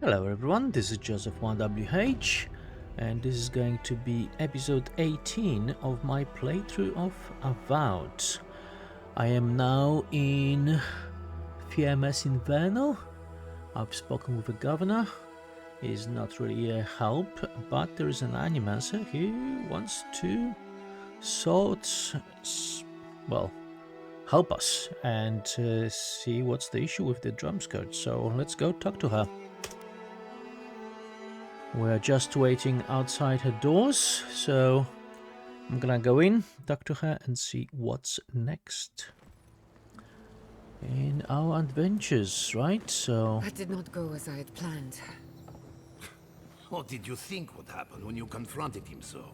Hello everyone, this is Joseph1WH and this is going to be episode 18 of my playthrough of Avowed. I am now in FMS Inverno. I've spoken with the governor. He's not really a help, but there is an Animancer who wants to help us and see what's the issue with the drum skirt. So let's go talk to her. We're just waiting outside her doors, so I'm gonna go in, talk to her, and see what's next in our adventures, right? So That did not go as I had planned. What did you think would happen when you confronted him so?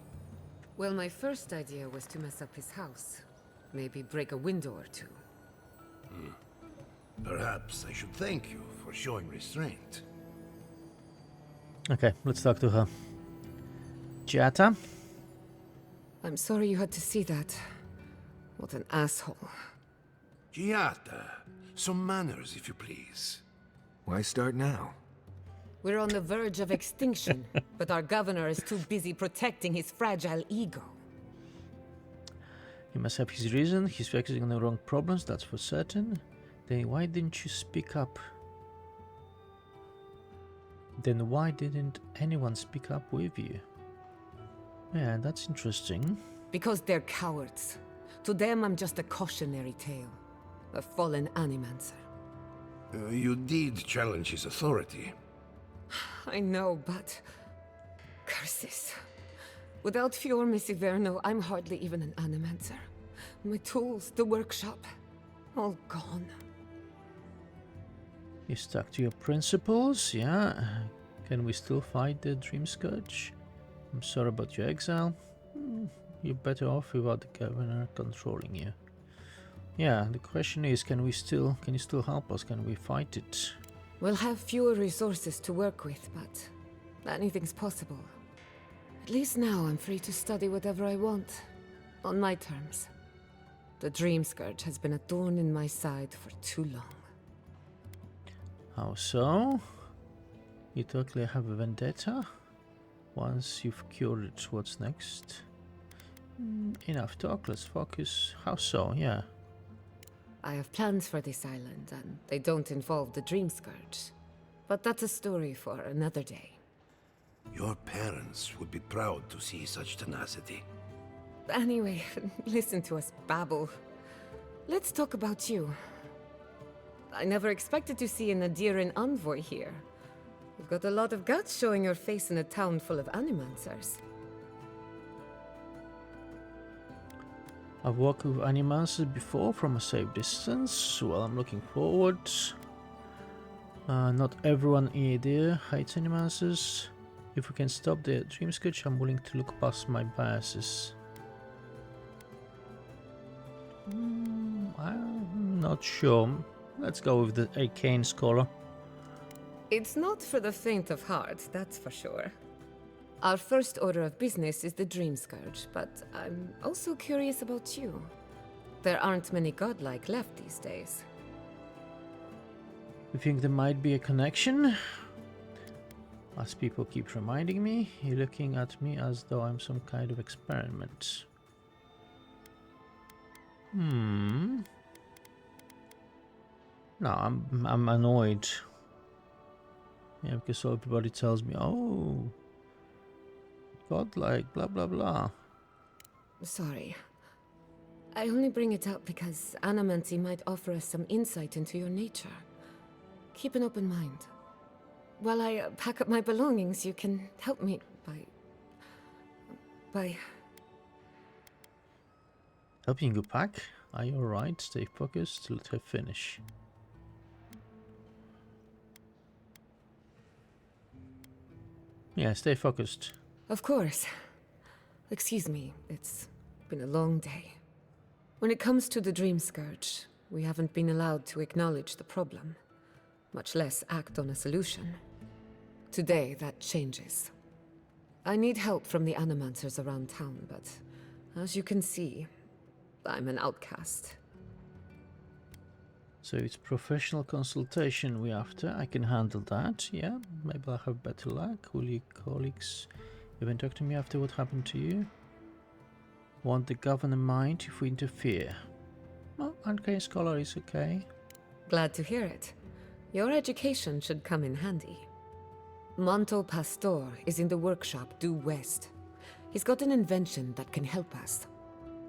Well, my first idea was to mess up his house. Maybe break a window or two. Perhaps I should thank you for showing restraint. okay, let's talk to her. Giatta? I'm sorry you had to see that. What an asshole. Giatta, some manners if you please. Why start now? We're on the verge of extinction, but our governor is too busy protecting his fragile ego. He must have his reason. He's focusing on the wrong problems, that's for certain. Then why didn't you speak up? Then why didn't anyone speak up with you? Yeah, that's interesting. Because they're cowards. To them, I'm just a cautionary tale. A fallen Animancer. You did challenge his authority. I know, but... curses. Without Fior Inverno, I'm hardly even an Animancer. My tools, the workshop, all gone. You stuck to your principles, yeah? Can we still fight the Dream Scourge? I'm sorry about your exile. You're better off without the governor controlling you. Yeah, the question is, can you still help us? Can we fight it? We'll have fewer resources to work with, but anything's possible. At least now I'm free to study whatever I want, on my terms. The Dream Scourge has been a thorn in my side for too long. How so? You totally have a vendetta? Once you've cured it, what's next? Enough talk, let's focus. How so? Yeah. I have plans for this island, and they don't involve the Dream Scourge. But that's a story for another day. Your parents would be proud to see such tenacity. Anyway, listen to us babble. Let's talk about you. I never expected to see an Adragan envoy here. You've got a lot of guts showing your face in a town full of Animancers. I've worked with Animancers before from a safe distance. Well, I'm looking forward. Not everyone here hates Animancers. If we can stop the Dream Scourge, I'm willing to look past my biases. I'm not sure. Let's go with the arcane scholar. It's not for the faint of heart, that's for sure. Our first order of business is the Dream Scourge, but I'm also curious about you. There aren't many godlike left these days. You think there might be a connection? As people keep reminding me, you're looking at me as though I'm some kind of experiment. No, I'm annoyed. Yeah, because everybody tells me, oh, godlike, blah blah blah. Sorry. I only bring it up because Animancy might offer us some insight into your nature. Keep an open mind. While I pack up my belongings, you can help me by... Helping you pack? Are you alright? Stay focused, let her finish. Yeah, stay focused. Of course. Excuse me, it's been a long day. When it comes to the Dream Scourge, we haven't been allowed to acknowledge the problem, much less act on a solution. Today, that changes. I need help from the Animancers around town, but as you can see, I'm an outcast. So it's professional consultation we after. I can handle that. Yeah, maybe I'll have better luck. Will your colleagues even talk to me after what happened to you? Want the governor mind if we interfere? Well, arcane scholar is okay. Glad to hear it. Your education should come in handy. Monto Pastor is in the workshop due west. He's got an invention that can help us.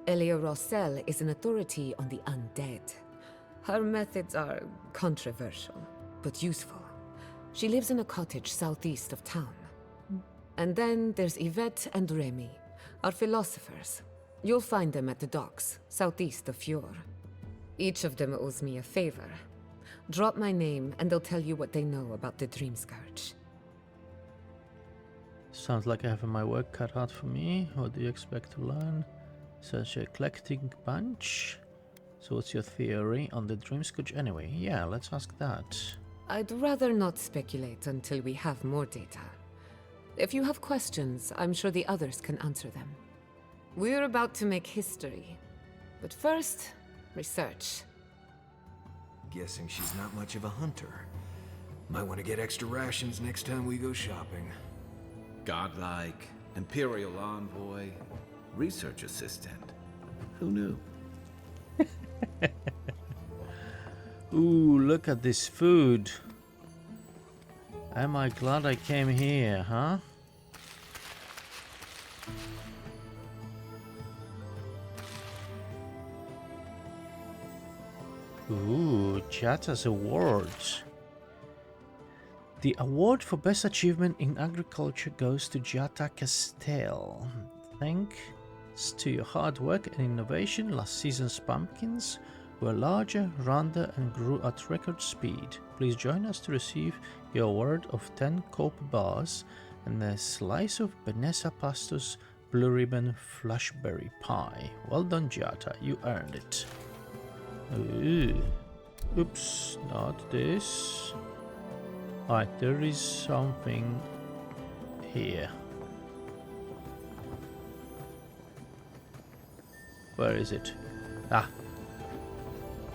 Elia Rossell is an authority on the undead. Her methods are controversial, but useful. She lives in a cottage southeast of town. And then there's Yvette and Remy, our philosophers. You'll find them at the docks, southeast of Fior. Each of them owes me a favor. Drop my name and they'll tell you what they know about the Dream Scourge. Sounds like I have my work cut out for me. What do you expect to learn? Such an eclectic bunch. So what's your theory on the Dream Scourge anyway? Yeah, let's ask that. I'd rather not speculate until we have more data. If you have questions, I'm sure the others can answer them. We're about to make history. But first, research. Guessing she's not much of a hunter. Might want to get extra rations next time we go shopping. Godlike, Imperial Envoy, Research Assistant. Who knew? Ooh, look at this food. Am I glad I came here, huh? Ooh, Giatta's awards. The award for best achievement in agriculture goes to Giatta Castell. Thanks to your hard work and innovation, last season's pumpkins were larger, rounder, and grew at record speed. Please join us to receive your award of 10 copper bars and a slice of Vanessa Pastor's Blue Ribbon Flashberry Pie. Well done, Giatta, you earned it. Ooh. Oops, not this. Alright, there is something here. Where is it? Ah,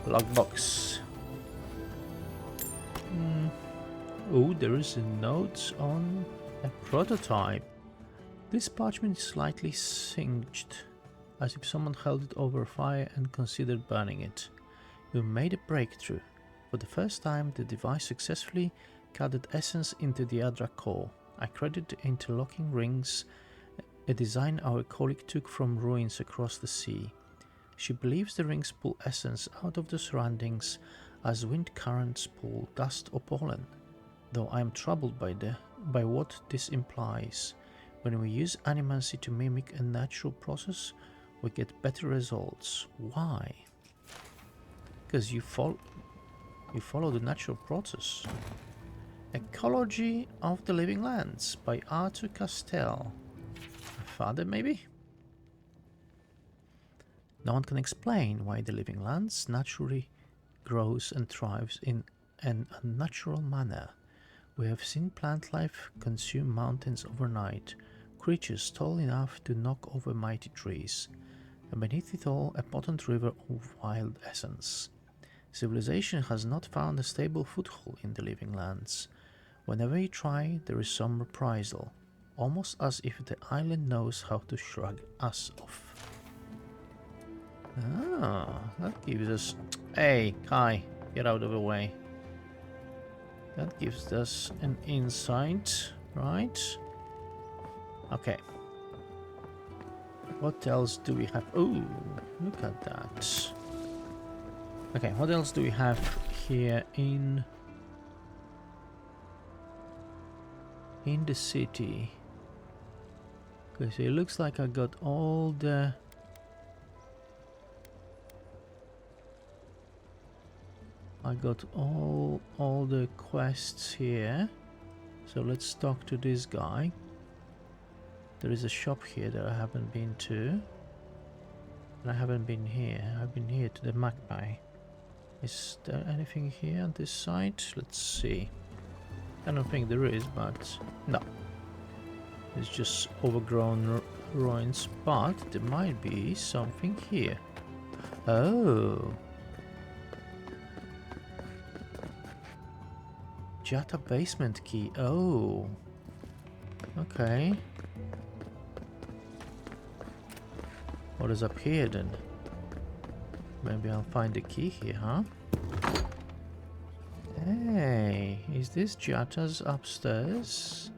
logbox. Oh, there is a note on a prototype. This parchment is slightly singed, as if someone held it over fire and considered burning it. You made a breakthrough. For the first time, the device successfully gathered essence into the Adragan core. I credit the interlocking rings, a design our colleague took from ruins across the sea. She believes the rings pull essence out of the surroundings as wind currents pull dust or pollen, though I am troubled by what this implies. When we use animancy to mimic a natural process, we get better results. Why? Because you follow the natural process. Ecology of the Living Lands by Arthur Castell. My father, maybe? No one can explain why the living lands naturally grows and thrives in an unnatural manner. We have seen plant life consume mountains overnight, creatures tall enough to knock over mighty trees, and beneath it all a potent river of wild essence. Civilization has not found a stable foothold in the living lands. Whenever you try, there is some reprisal, almost as if the island knows how to shrug us off. Ah, that gives us... Hey, Kai, get out of the way. That gives us an insight, right? Okay. What else do we have? Oh, look at that. Okay, what else do we have here in the city? Because it looks like I got all the... all the quests here. So let's talk to this guy. There is a shop here that I haven't been to. And I haven't been here. I've been here to the Magpie. Is there anything here on this side? Let's see. I don't think there is, but no. It's just overgrown ruins, but there might be something here. Oh. Giatta basement key. Oh. Okay. What is up here then? Maybe I'll find the key here, huh? Hey, is this Giatta's upstairs?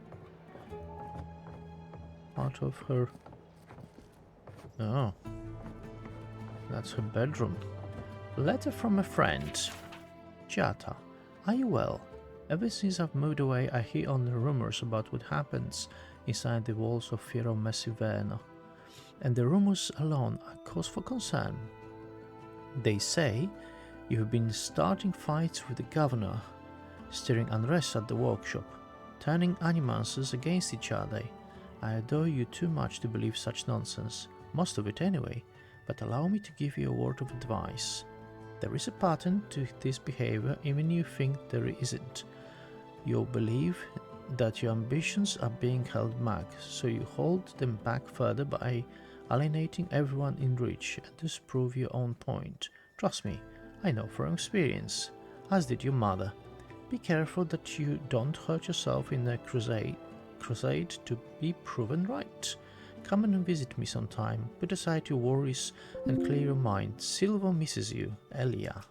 Part of her... Oh. That's her bedroom. Letter from a friend. Giatta, are you well? Ever since I've moved away, I hear only rumors about what happens inside the walls of Fior Messivano, and the rumors alone are cause for concern. They say you've been starting fights with the governor, stirring unrest at the workshop, turning animancers against each other. I adore you too much to believe such nonsense, most of it anyway, but allow me to give you a word of advice. There is a pattern to this behavior even you think there isn't. You believe that your ambitions are being held back, so you hold them back further by alienating everyone in reach and disprove your own point. Trust me, I know from experience, as did your mother. Be careful that you don't hurt yourself in a crusade to be proven right. Come and visit me sometime, put aside your worries and clear your mind. Silver misses you, Elia.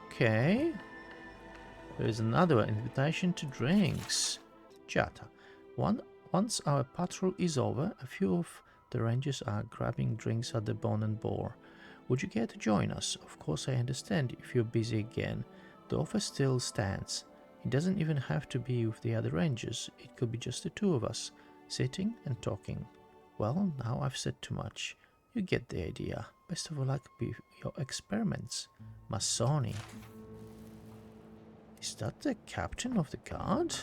Okay. There is another invitation to drinks. Giatta, once our patrol is over, a few of the rangers are grabbing drinks at the Bone and Boar. Would you care to join us? Of course I understand if you're busy again. The offer still stands. It doesn't even have to be with the other rangers. It could be just the two of us, sitting and talking. Well, now I've said too much. You get the idea. Best of luck with your experiments. Masoni. Is that the captain of the guard?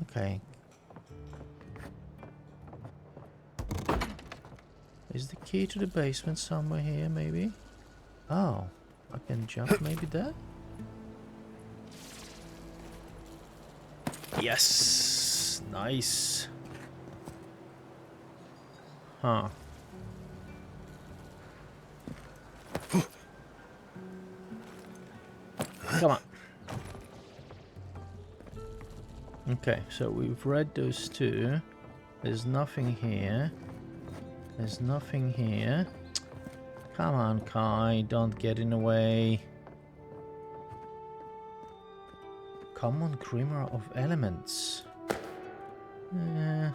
Okay. Is the key to the basement somewhere here, maybe? Oh, I can jump maybe there? Yes! Nice! Huh. Come on. Okay, so we've read those two. There's nothing here. There's nothing here. Come on, Kai, don't get in the way. Common Grimmer of Elements. No,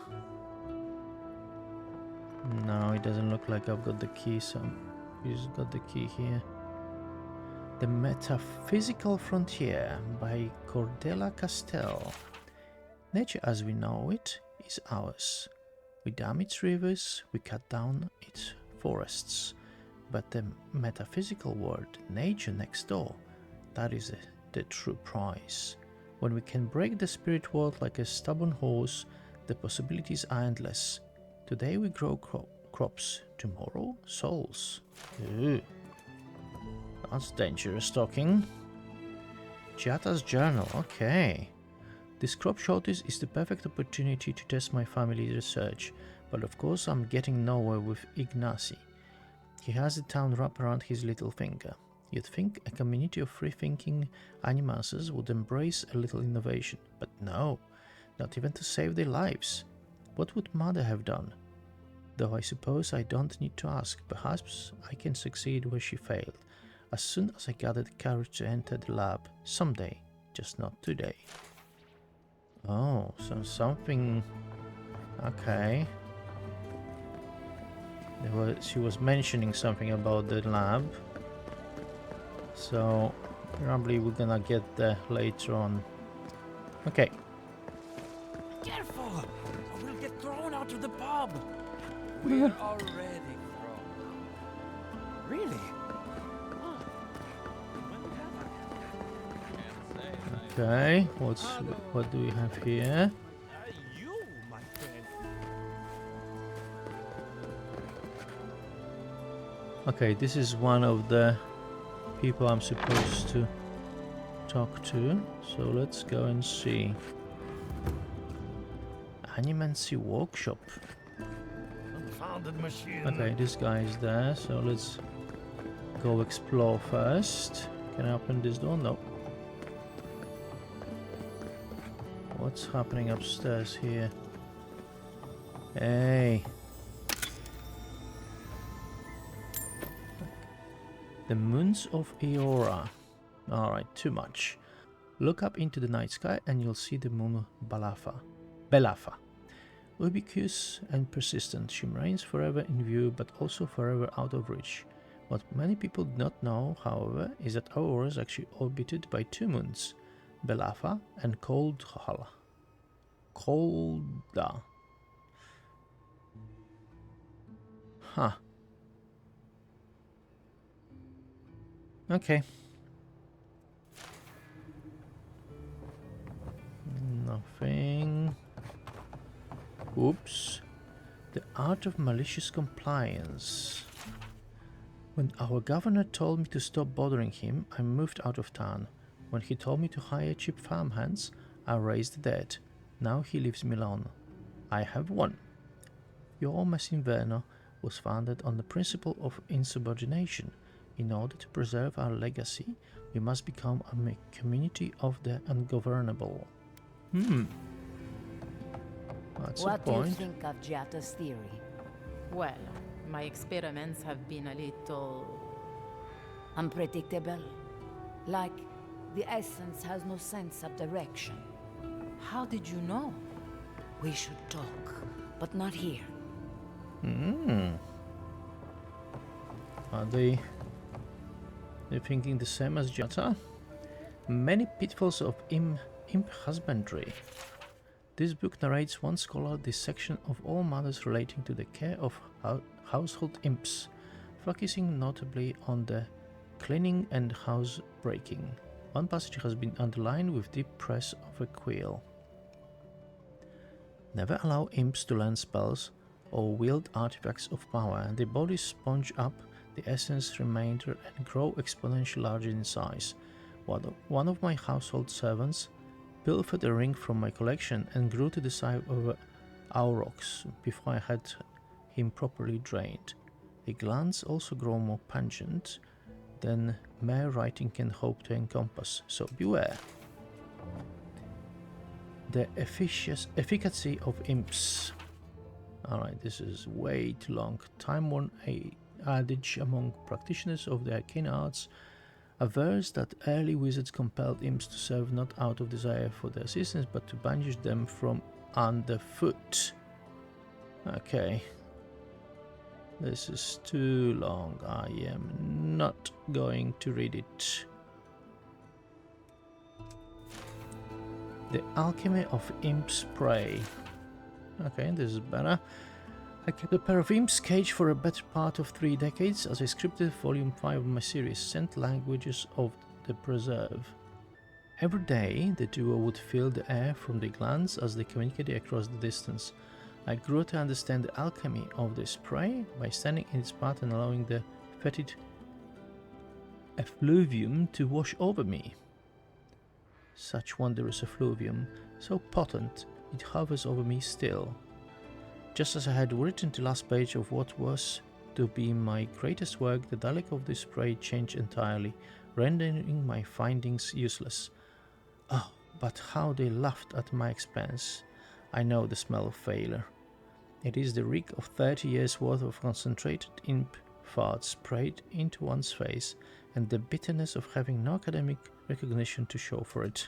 it doesn't look like I've got the key, so we just got the key here. The Metaphysical Frontier by Cordella Castell. Nature as we know it is ours. We dam its rivers, we cut down its forests. But the metaphysical world, nature next door, that is the true prize. When we can break the spirit world like a stubborn horse, the possibilities are endless. Today we grow crops, tomorrow souls. Ooh. That's dangerous talking. Giatta's journal, okay. This crop shortage is the perfect opportunity to test my family research, but of course I'm getting nowhere with Ignacy. He has the town wrapped around his little finger. You'd think a community of free-thinking animancers would embrace a little innovation, but no, not even to save their lives. What would Mother have done? Though I suppose I don't need to ask, perhaps I can succeed where she failed, as soon as I gathered the courage to enter the lab, someday, just not today. Oh, so something... okay. She was mentioning something about the lab, so probably we're gonna get there later on. Okay. Careful, or we'll get thrown out of the pub. We're already thrown. Really? Okay, what do we have here? You, my friend. Okay, this is one of the people I'm supposed to talk to, so let's go and see. Animancy Workshop. Confounded machine. Okay, this guy is there, so let's go explore first. Can I open this door? No. What's happening upstairs here? Hey. The moons of Eora. Alright, too much. Look up into the night sky and you'll see the moon Belafa. Ubiquitous and persistent, she remains forever in view but also forever out of reach. What many people do not know, however, is that Aurora is actually orbited by two moons, Belafa and Kolda. Huh. Okay. Nothing. Oops. The art of malicious compliance. When our governor told me to stop bothering him, I moved out of town. When he told me to hire cheap farmhands, I raised the dead. Now he leaves me alone. I have won. Your Mess Inverno was founded on the principle of insubordination. In order to preserve our legacy, we must become a community of the ungovernable. That's What a do you point. think of Giatta's theory? Well, my experiments have been a little... Unpredictable? Like the essence has no sense of direction. How did you know? We should talk, but not here. Are they thinking the same as Giatta? Many pitfalls of imp husbandry. This book narrates one scholar's dissection of all matters relating to the care of household imps, focusing notably on the cleaning and housebreaking. One passage has been underlined with deep press of a quill. Never allow imps to learn spells or wield artifacts of power. Their bodies sponge up the essence remainder and grow exponentially larger in size. One of my household servants pilfered a ring from my collection and grew to the size of aurochs before I had him properly drained. The glands also grow more pungent than mere writing can hope to encompass, so beware. The efficacy of imps. Alright, this is way too long. Time-worn adage among practitioners of the arcane arts avers that early wizards compelled imps to serve not out of desire for their assistance, but to banish them from underfoot. Okay. This is too long. I am not going to read it. The Alchemy of Imp's Prey. Okay, this is better. I kept a pair of imps caged for a better part of 3 decades as I scripted volume 5 of my series, Scent Languages of the Preserve. Every day, the duo would fill the air from the glands as they communicated across the distance. I grew to understand the alchemy of this prey by standing in its path and allowing the fetid effluvium to wash over me. Such wondrous effluvium, so potent, it hovers over me still. Just as I had written the last page of what was to be my greatest work, the dialect of this prey changed entirely, rendering my findings useless. Oh, but how they laughed at my expense. I know the smell of failure. It is the reek of 30 years' worth of concentrated imp farts sprayed into one's face, and the bitterness of having no academic recognition to show for it.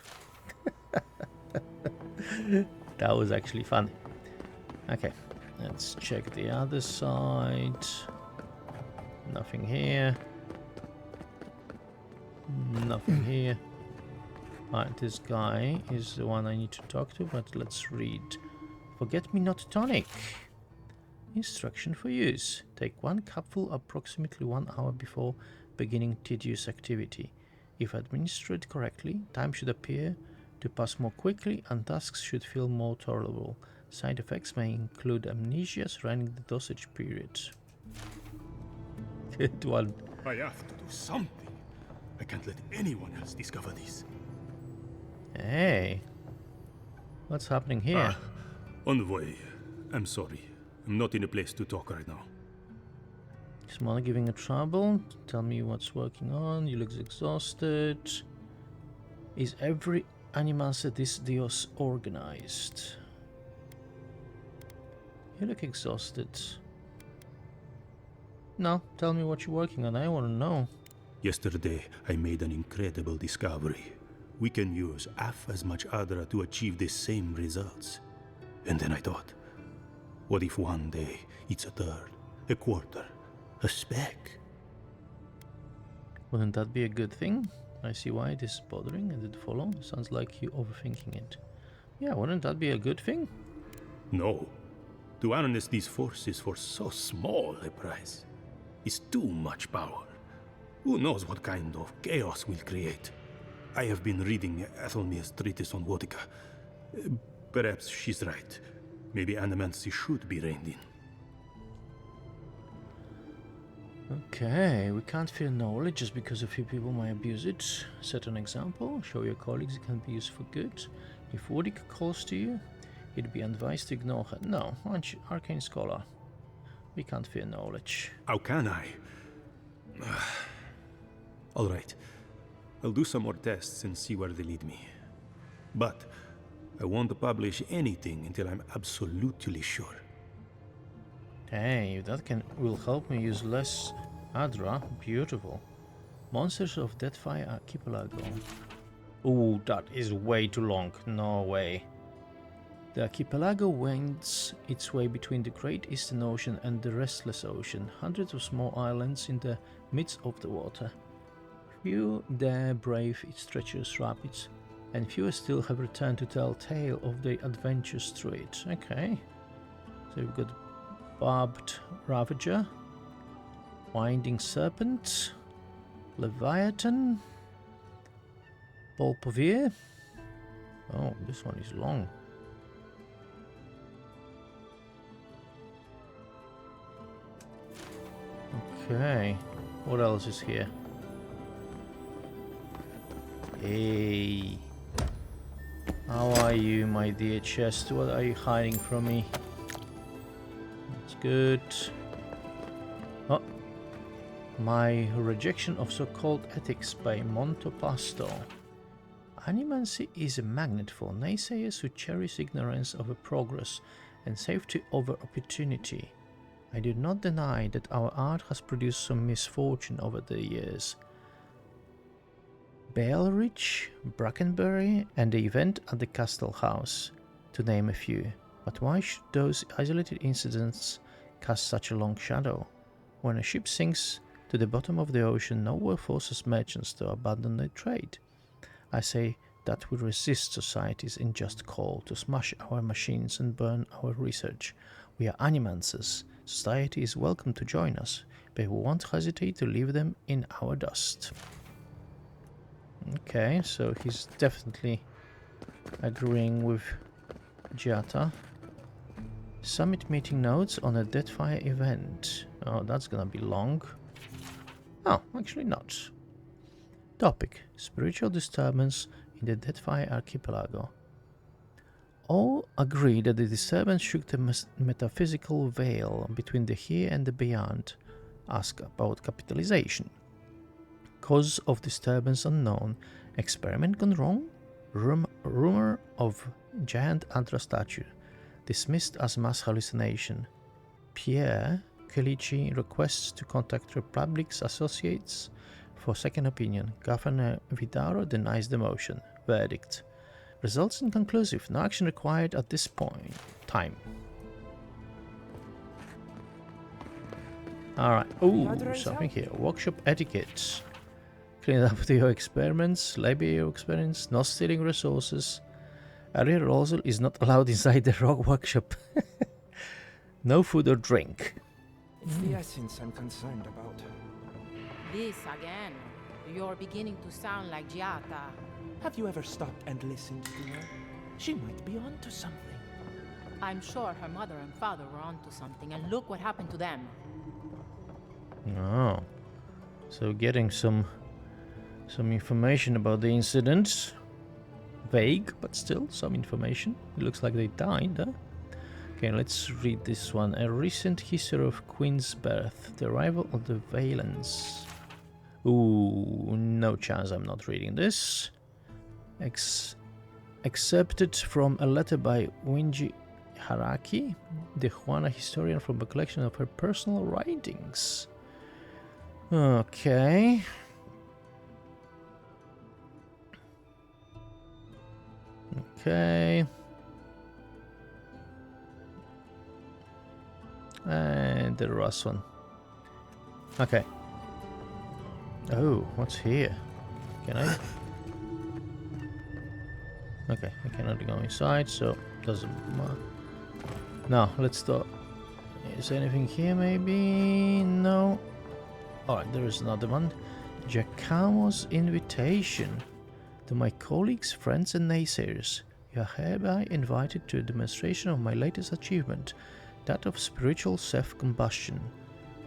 That was actually funny. Okay, let's check the other side. Nothing here. Nothing here. Alright, this guy is the one I need to talk to, but let's read. Forget-me-not tonic. Instruction for use. Take 1 cupful approximately 1 hour before beginning tedious activity. If administered correctly, time should appear to pass more quickly and tasks should feel more tolerable. Side effects may include amnesia surrounding the dosage period. Good one. I have to do something. I can't let anyone else discover this. Hey. What's happening here? On the way. I'm sorry. I'm not in a place to talk right now. Someone giving a trouble. Tell me what's working on. You look exhausted. Is every Animancy this Dios organized? You look exhausted. No, tell me what you're working on. I want to know. Yesterday, I made an incredible discovery. We can use half as much Adra to achieve the same results. And then I thought, what if one day it's a third, a quarter, a speck? Wouldn't that be a good thing? I see why this is bothering. I did follow. Sounds like you overthinking it. Yeah, wouldn't that be a good thing? No. To harness these forces for so small a price is too much power. Who knows what kind of chaos we'll create? I have been reading Athelmir's treatise on Wotica. Perhaps she's right. Maybe Animancy should be reined in. Okay, we can't fear knowledge just because a few people might abuse it. Set an example, show your colleagues it can be used for good. If Wotica calls to you, it'd be unwise to ignore her. No, aren't you arcane scholar? We can't fear knowledge. How can I? Alright, I'll do some more tests and see where they lead me. But I won't publish anything until I'm absolutely sure. Hey, that will help me use less Adra. Beautiful. Monsters of Deathfire Archipelago. Ooh, that is way too long. No way. The archipelago wends its way between the Great Eastern Ocean and the Restless Ocean, hundreds of small islands in the midst of the water. Few dare brave its treacherous rapids, and fewer still have returned to tell tale of their adventures through it. Okay, so we've got Barbed Ravager, Winding Serpent, Leviathan, Bolpovir. Oh, this one is long. Okay, what else is here? Hey, how are you, my dear chest? What are you hiding from me? That's good. Oh, my rejection of so-called ethics by Monto Pastor. Animancy is a magnet for naysayers who cherish ignorance over progress and safety over opportunity. I do not deny that our art has produced some misfortune over the years. Baleridge, Brackenbury, and the event at the Castle House, to name a few. But why should those isolated incidents cast such a long shadow? When a ship sinks to the bottom of the ocean, nowhere forces merchants to abandon their trade. I say that we resist society's unjust call to smash our machines and burn our research. We are animancers. Society is welcome to join us, but we won't hesitate to leave them in our dust. Okay, so he's definitely agreeing with Giatta. Summit meeting notes on a Deathfire event. Oh, that's gonna be long. Oh, actually not. Topic: spiritual disturbance in the Deathfire Archipelago. All agree that the disturbance shook the metaphysical veil between the here and the beyond. Ask about capitalization. Cause of disturbance unknown. Experiment gone wrong? Rumor of giant Adra statue. Dismissed as mass hallucination. Pierre Calici requests to contact Republic's associates for second opinion. Governor Vidaro denies the motion. Verdict. Results inconclusive. No action required at this point. Time. Alright. Ooh, something here. Workshop etiquette. Clean up your experiments. Label your experiments. Not stealing resources. Area arousal is not allowed inside the rock workshop. No food or drink. It's the essence I'm concerned about. This again. You're beginning to sound like Giatta. Have you ever stopped and listened to her? She might be onto something. I'm sure her mother and father were onto something, and look what happened to them. Oh. So getting some information about the incident. Vague, but still some information. It looks like they died, huh? Okay, let's read this one. A recent history of Queen's birth. The arrival of the Valens. Ooh, no chance I'm not reading this. Accepted from a letter by Winji Haraki, the Juana historian, from a collection of her personal writings. Okay. Okay. And the last one. Okay. Oh, what's here? Can I? Okay, I cannot go inside, so doesn't matter. Now, let's start. Is anything here, maybe? No. Alright, there is another one. Giacomo's invitation. To my colleagues, friends and naysayers, you are hereby invited to a demonstration of my latest achievement, that of spiritual self-combustion.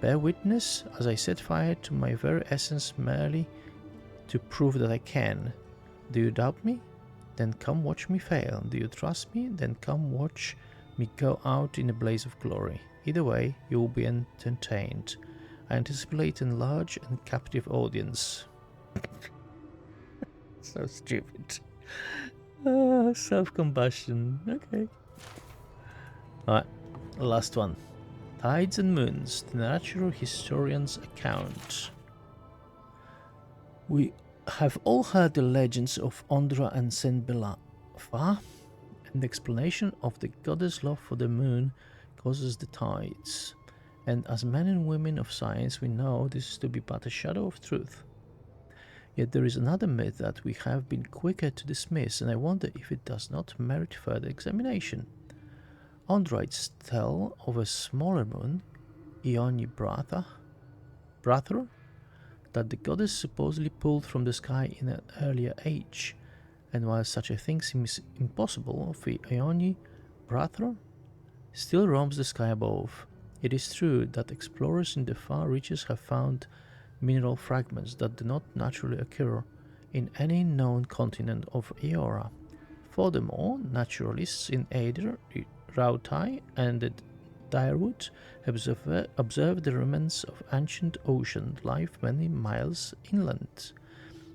Bear witness as I set fire to my very essence merely to prove that I can. Do you doubt me? Then come watch me fail. Do you trust me? Then come watch me go out in a blaze of glory. Either way, you will be entertained. I anticipate a large and captive audience. So stupid. Self-combustion. Okay. Alright, last one. Tides and Moons, the natural historian's account. We have all heard the legends of Ondra and Senbelafa, and the explanation of the goddess' love for the moon causes the tides. And as men and women of science, we know this is to be but a shadow of truth. Yet there is another myth that we have been quicker to dismiss, and I wonder if it does not merit further examination. Ondrites tell of a smaller moon, Ioni Brathra, that the goddess supposedly pulled from the sky in an earlier age, and while such a thing seems impossible, the Ioni Brathra still roams the sky above. It is true that explorers in the far reaches have found mineral fragments that do not naturally occur in any known continent of Eora. Furthermore, naturalists in Eider, Rautai, and the Direwood observed the remnants of ancient ocean life many miles inland.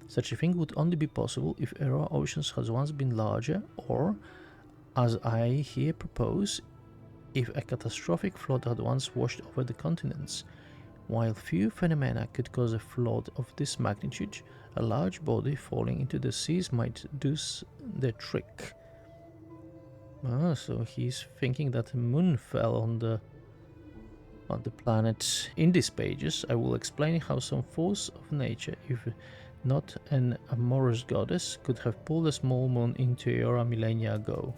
Such a thing would only be possible if Eora oceans had once been larger, or, as I here propose, if a catastrophic flood had once washed over the continents. While few phenomena could cause a flood of this magnitude, a large body falling into the seas might do the trick. Ah, so he's thinking that the moon fell on the planet. In these pages, I will explain how some force of nature, if not an amorous goddess, could have pulled a small moon into Eora millennia ago.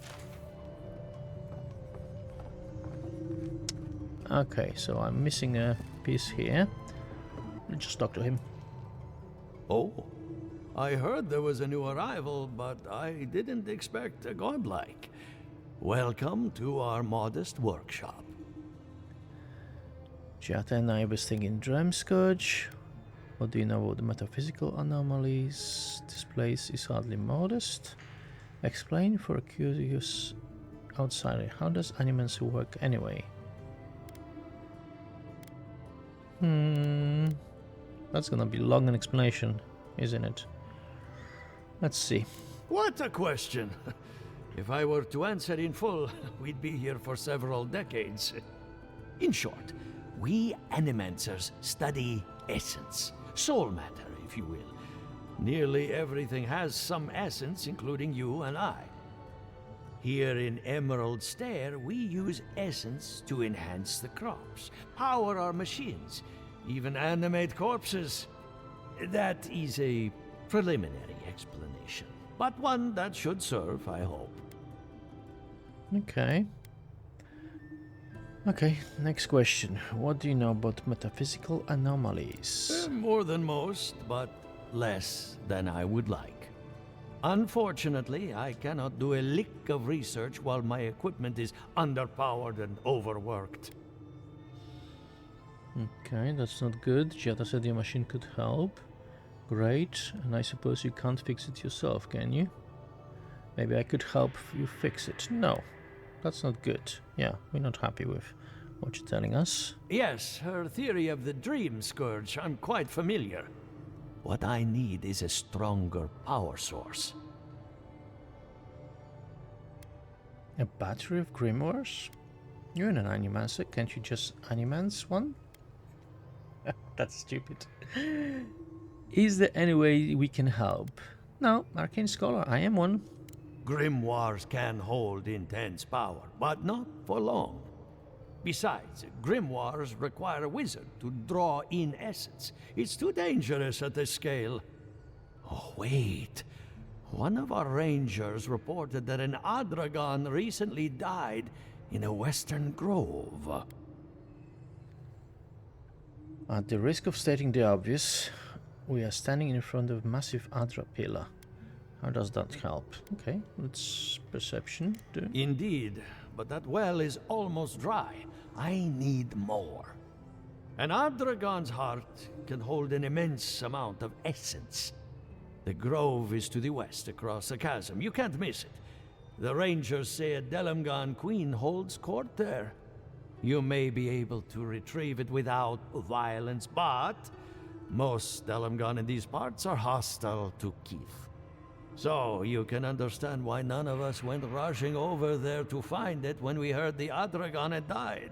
Okay, so I'm missing a piece here. Let's just talk to him. Oh, I heard there was a new arrival, but I didn't expect a godlike. Welcome to our modest workshop. Giatta and I was thinking Dremscourge. What do you know about the metaphysical anomalies? This place is hardly modest. Explain for a curious outsider. How does Animancy work anyway? That's gonna be long an explanation, isn't it? Let's see. What a question! If I were to answer in full, we'd be here for several decades. In short, we Animancers study essence, soul matter, if you will. Nearly everything has some essence, including you and I. Here in Emerald Stair, we use essence to enhance the crops, power our machines, even animate corpses. That is a preliminary explanation, but one that should serve, I hope. Okay. Okay, next question. What do you know about metaphysical anomalies? More than most, but less than I would like. Unfortunately, I cannot do a lick of research while my equipment is underpowered and overworked. Okay, that's not good. Giatta said your machine could help. Great, and I suppose you can't fix it yourself, can you? Maybe I could help you fix it. No. That's not good. Yeah, we're not happy with what you're telling us. Yes, her theory of the dream scourge, I'm quite familiar. What I need is a stronger power source. A battery of grimoires? You're an animancer, can't you just animance one? That's stupid. Is there any way we can help? No, arcane scholar, I am one. Grimoires can hold intense power, but not for long. Besides, grimoires require a wizard to draw in essence. It's too dangerous at this scale. Oh, wait. One of our rangers reported that an Adragan recently died in a western grove. At the risk of stating the obvious, we are standing in front of a massive Adra pillar. How does that help? Okay, let's perception. Indeed, but that well is almost dry. I need more. An Adragon's heart can hold an immense amount of essence. The grove is to the west, across the chasm. You can't miss it. The rangers say a Delamgan queen holds court there. You may be able to retrieve it without violence, but most Delamgan in these parts are hostile to Keith. So you can understand why none of us went rushing over there to find it when we heard the Adragan had died.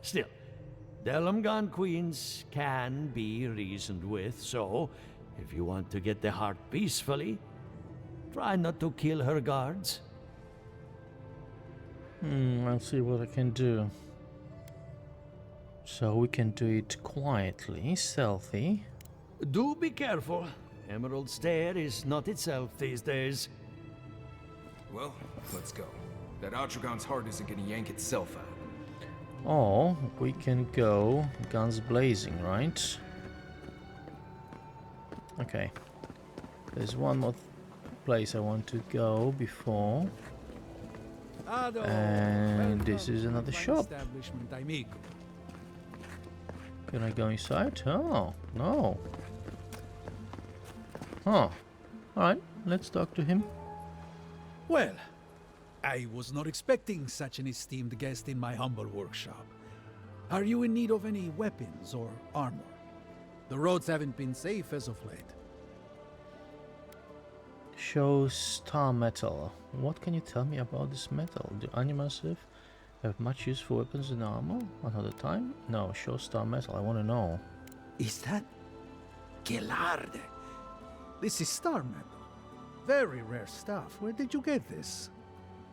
Still, Delamgan queens can be reasoned with, so if you want to get the heart peacefully, try not to kill her guards. I'll see what I can do. So we can do it quietly, stealthy. Do be careful. Emerald Stair is not itself these days. Well, let's go. That Adragon's heart isn't gonna yank itself out. Or we can go guns blazing, right? Okay. There's one more place I want to go before. And this is another shop. Can I go inside? Oh, no. Oh, alright, let's talk to him. Well, I was not expecting such an esteemed guest in my humble workshop. Are you in need of any weapons or armor? The roads haven't been safe as of late. Shows star metal. What can you tell me about this metal? Do animals have much use for weapons and armor? Another time? No, show star metal, I want to know. Is that Gelarde? This is star metal. Very rare stuff. Where did you get this?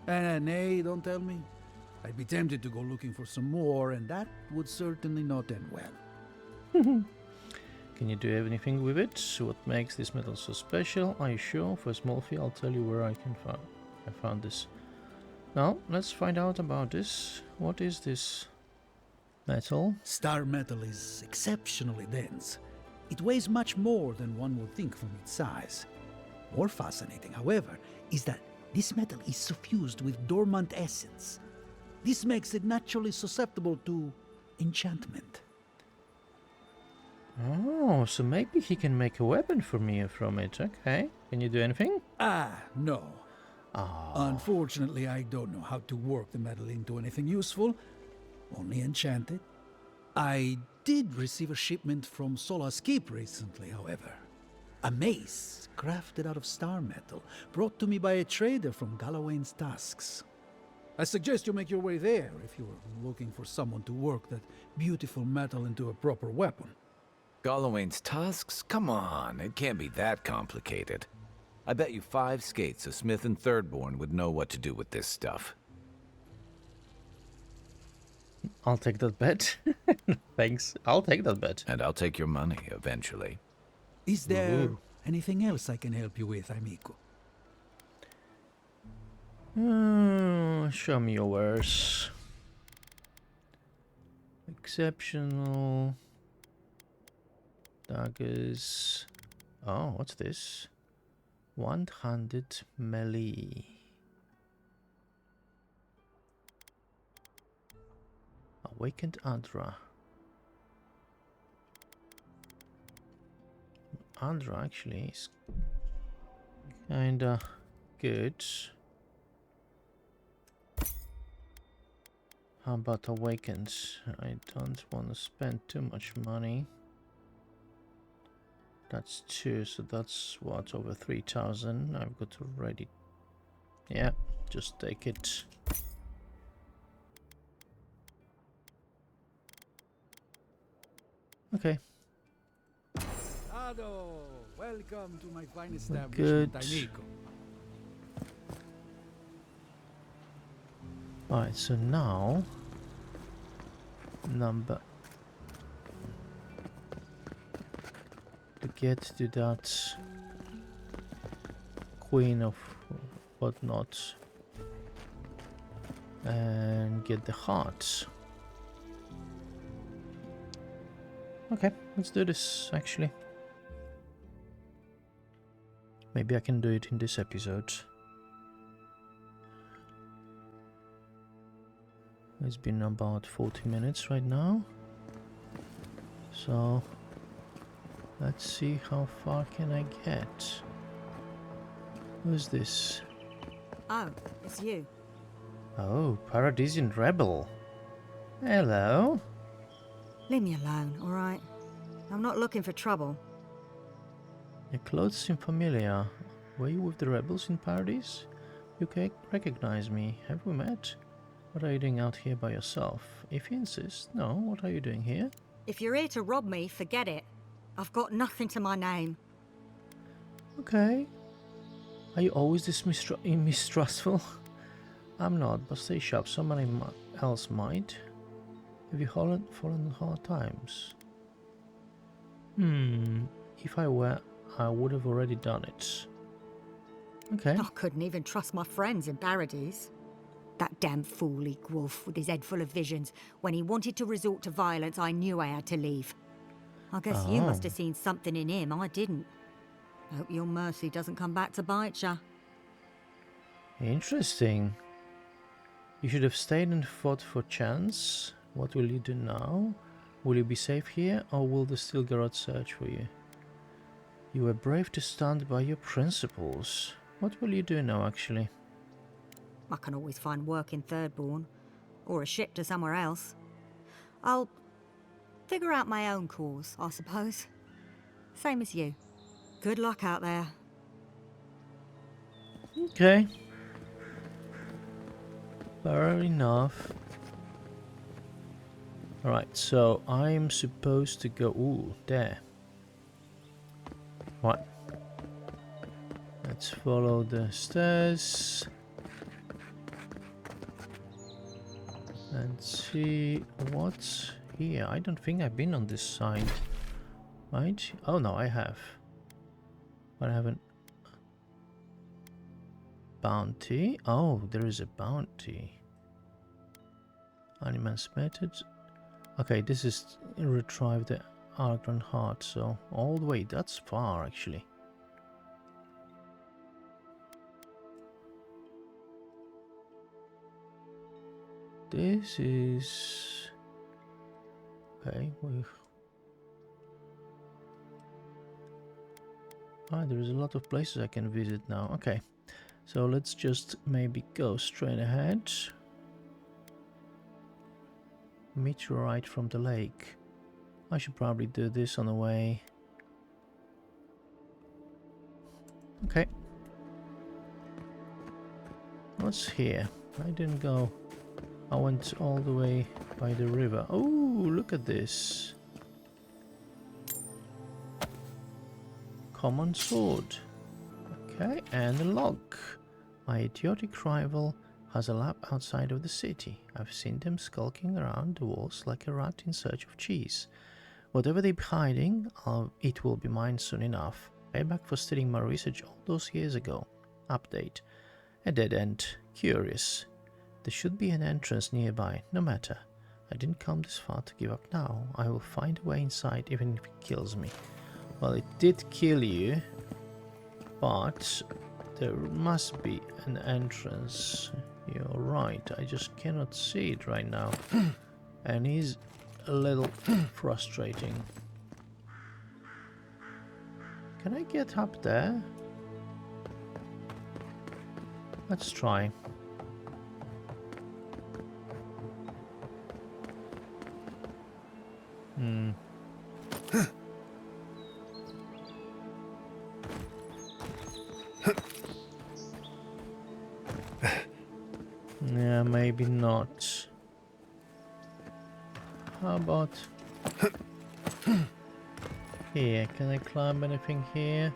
Nay, don't tell me. I'd be tempted to go looking for some more, and that would certainly not end well. Can you do anything with it? What makes this metal so special? Are you sure? For a small fee, I'll tell you where I found this. Now, let's find out about this. What is this metal? Star metal is exceptionally dense. It weighs much more than one would think from its size. More fascinating, however, is that this metal is suffused with dormant essence. This makes it naturally susceptible to enchantment. Oh, so maybe he can make a weapon for me from it. Okay. Can you do anything? No. Oh. Unfortunately, I don't know how to work the metal into anything useful. Only enchant it. I did receive a shipment from Sola's Keep recently, however. A mace crafted out of star metal, brought to me by a trader from Galawain's Tusks. I suggest you make your way there if you're looking for someone to work that beautiful metal into a proper weapon. Galawain's Tusks? Come on, it can't be that complicated. I bet you 5 skates a Smith and Thirdborn would know what to do with this stuff. I'll take that bet. Thanks. I'll take that bet. And I'll take your money eventually. Is there anything else I can help you with, amigo? Show me your wares. Exceptional. Daggers. Oh, what's this? One-handed melee. Awakened Adra. Adra actually is kinda good. How about Awakens? I don't want to spend too much money. That's 2, so that's what, over 3,000. I've got already. Yeah, just take it. Okay. Ado, welcome to my fine establishment, amigo. Alright, so now to get to that queen of whatnot and get the hearts. Okay, let's do this actually. Maybe I can do it in this episode. It's been about 40 minutes right now. So let's see how far can I get. Who's this? Oh, it's you. Oh, Paradisian Rebel. Hello. Leave me alone, alright? I'm not looking for trouble. Your clothes seem familiar. Were you with the rebels in Paradise? You can recognize me. Have we met? What are you doing out here by yourself? If you insist, no, what are you doing here? If you're here to rob me, forget it. I've got nothing to my name. Okay. Are you always this mistrustful? I'm not, but stay sharp, somebody else might. Have you fallen on hard times? If I were, I would have already done it. Okay. I couldn't even trust my friends in Paradise. That damn fool Wolf with his head full of visions. When he wanted to resort to violence, I knew I had to leave. I guess you must have seen something in him I didn't. Hope your mercy doesn't come back to bite ya. Interesting. You should have stayed and fought for chance. What will you do now? Will you be safe here, or will the Steel Garrote search for you? You were brave to stand by your principles. What will you do now, actually? I can always find work in Thirdborn, or a ship to somewhere else. I'll figure out my own cause, I suppose. Same as you. Good luck out there. Okay. Fair enough. Alright, so I'm supposed to go... Ooh, there. Right. Let's follow the stairs. And see what's here. I don't think I've been on this side. Right? Oh no, I have. But I haven't... Bounty? Oh, there is a bounty. Animancy Method. Okay, this is retrieve the Adragan heart, so all the way, that's far actually. This is... Okay, there's a lot of places I can visit now. Okay, so let's just maybe go straight ahead. Meteorite from the lake. I should probably do this on the way. Okay. What's here? I didn't go. I went all the way by the river. Oh, look at this. Common sword. Okay, and a log. My idiotic rival has a lab outside of the city. I've seen them skulking around the walls like a rat in search of cheese. Whatever they're hiding, it will be mine soon enough. Payback for stealing my research all those years ago. Update. A dead end. Curious. There should be an entrance nearby. No matter. I didn't come this far to give up now. I will find a way inside even if it kills me. Well, it did kill you, but there must be an entrance. You're right, I just cannot see it right now. And it's a little frustrating. Can I get up there? Let's try. Yeah, maybe not. How about here? Can I climb anything here?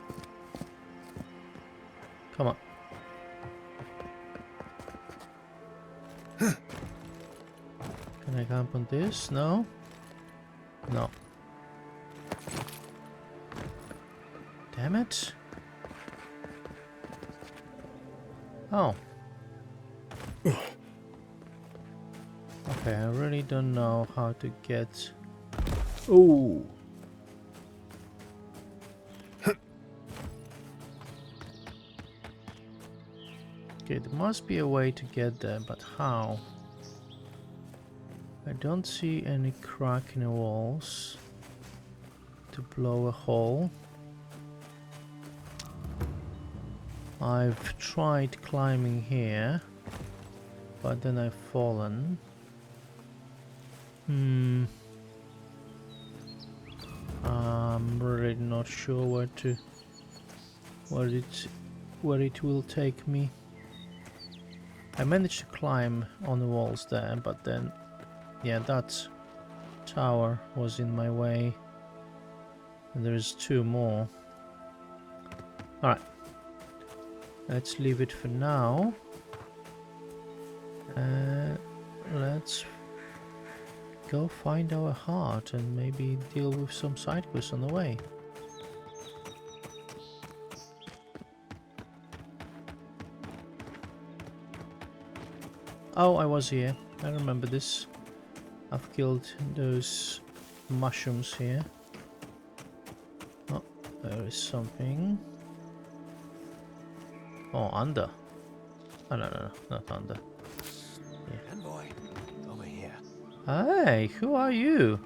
Come on. Can I climb on this? No? No. Damn it. Oh. Okay, I really don't know how to get... Oh! Okay, there must be a way to get there, but how? I don't see any crack in the walls to blow a hole. I've tried climbing here, but then I've fallen. I'm really not sure where it will take me. I managed to climb on the walls there, but then, yeah, that tower was in my way. And there's two more. Alright. Let's leave it for now. Let's go find our heart and maybe deal with some side quests on the way. Oh, I was here. I remember this. I've killed those mushrooms here. Oh, there is something. Oh, under. Oh, no, not under. Yeah. Envoy, over here. Hey, who are you?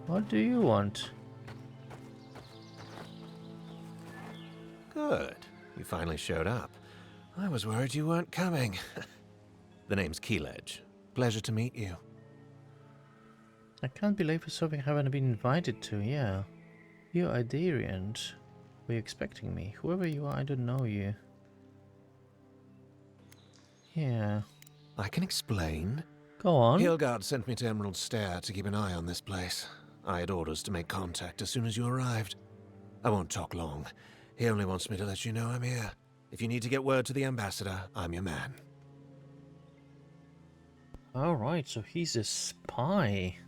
What do you want? Good. You finally showed up. I was worried you weren't coming. The name's Keeledge. Pleasure to meet you. I can't believe it's something I haven't been invited to, yeah. You're Adragan. Were you expecting me? Whoever you are, I don't know you. Yeah. I can explain. Go on. Hilgard sent me to Emerald Stair to keep an eye on this place. I had orders to make contact as soon as you arrived. I won't talk long. He only wants me to let you know I'm here. If you need to get word to the ambassador, I'm your man. Alright, so he's a spy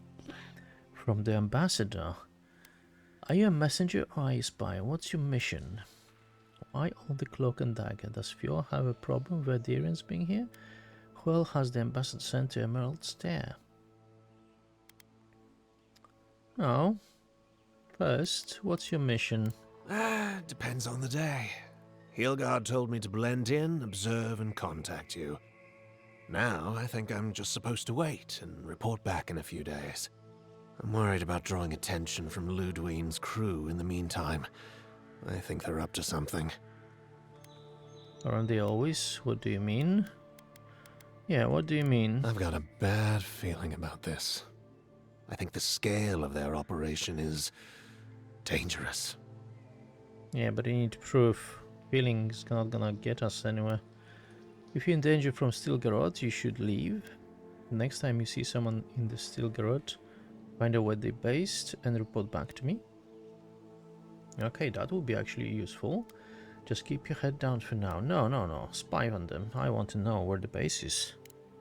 from the ambassador. Are you a messenger or a spy? What's your mission? I own the cloak and dagger. Does Fior have a problem with Adragans being here? Who else has the ambassador sent to Emerald Stair? Oh. First, what's your mission? Depends on the day. Hilgard told me to blend in, observe, and contact you. Now, I think I'm just supposed to wait and report back in a few days. I'm worried about drawing attention from Ludwine's crew in the meantime. I think they're up to something. Aren't they always? What do you mean? Yeah, what do you mean? I've got a bad feeling about this. I think the scale of their operation is dangerous. Yeah, but you need proof. Feeling's not gonna get us anywhere. If you're in danger from Steel Garrote, you should leave. Next time you see someone in the Steel Garrote, find out where they're based and report back to me. Okay, that will be actually useful. Just keep your head down for now. No. Spy on them. I want to know where the base is.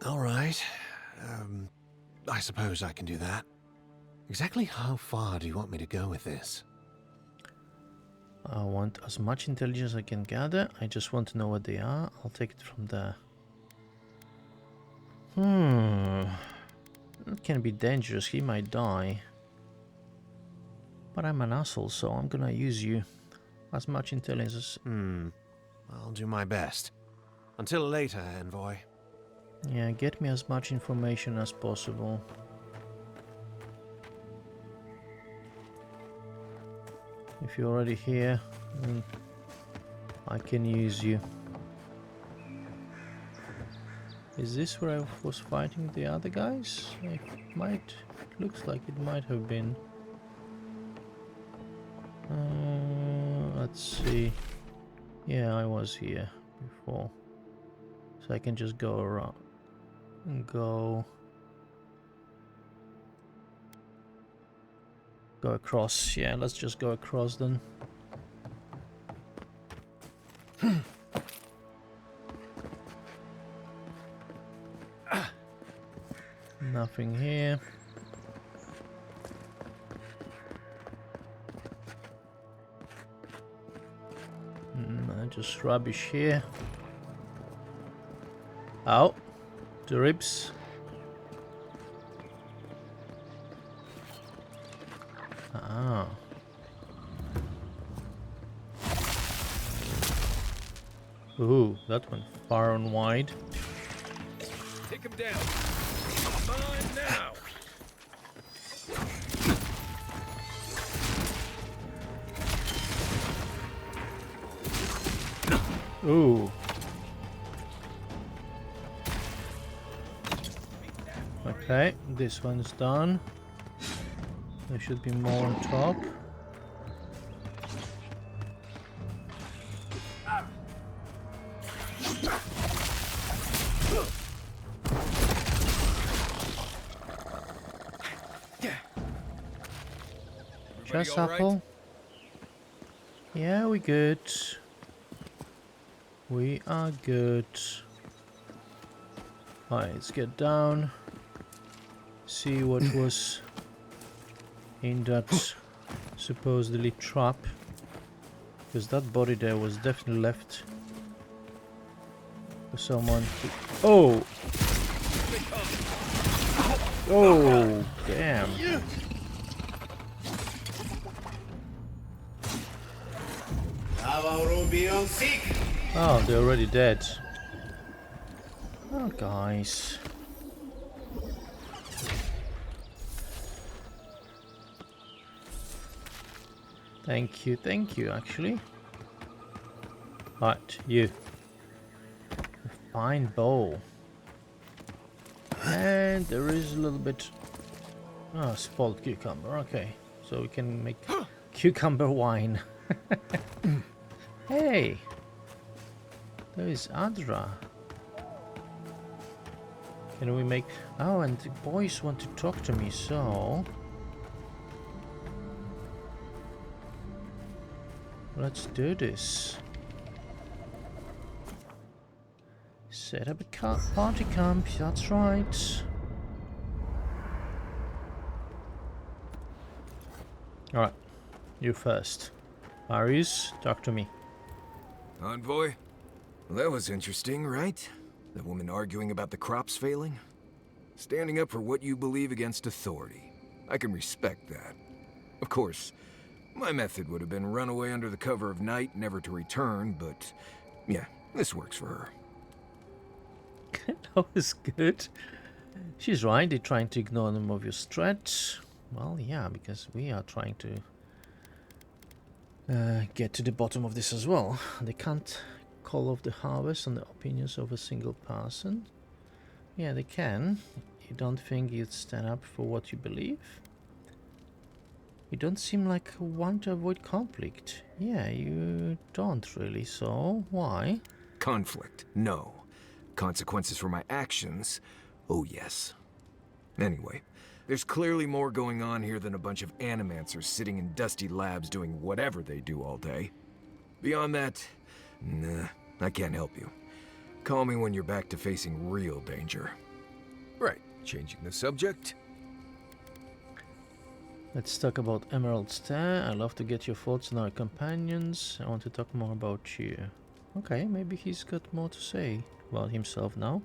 Alright. I suppose I can do that. Exactly how far do you want me to go with this? I want as much intelligence as I can gather. I just want to know what they are. I'll take it from there. That can be dangerous. He might die. But I'm an asshole, so I'm gonna use you. As much intelligence as... I'll do my best. Until later, Envoy. Yeah, get me as much information as possible. If you're already here, then I can use you. Is this where I was fighting the other guys? I might Looks like it might have been. Let's see. Yeah, I was here before. So I can just go around and go across. Yeah, let's just go across then. Nothing here. Just rubbish here. Oh, the ribs. Ah. Ooh, that went far and wide. Take him down. Come on now. Ooh. Okay, this one's done. There should be more on top. Just apple. Right? Yeah, we good. We are good. Alright, let's get down. See what was in that supposedly trap. Because that body there was definitely left for someone to... Oh! Oh, damn. Oh, they're already dead. Oh, guys. Thank you, actually. Right, you. A fine bowl. And there is a little bit... Oh, spoiled cucumber, okay. So we can make cucumber wine. Hey! There is Adra. Can we make... Oh, and the boys want to talk to me, so... Let's do this. Set up a party camp, that's right. Alright, you first. Marius, talk to me. Envoy? Well, that was interesting, right? The woman arguing about the crops failing? Standing up for what you believe against authority. I can respect that. Of course, my method would have been run away under the cover of night, never to return, but yeah, this works for her. That was good. She's right, they're trying to ignore them of your threats. Well, yeah, because we are trying to get to the bottom of this as well. They can't call off the harvest on the opinions of a single person. Yeah, they can. You don't think you'd stand up for what you believe? You don't seem like one to avoid conflict. Yeah, you don't really, so why? Conflict, no. Consequences for my actions, oh yes. Anyway, there's clearly more going on here than a bunch of animancers sitting in dusty labs doing whatever they do all day. Beyond that, nah, I can't help you. Call me when you're back to facing real danger. Right, changing the subject. Let's talk about Emerald Stair. I'd love to get your thoughts on our companions. I want to talk more about you. Okay, maybe he's got more to say about himself now.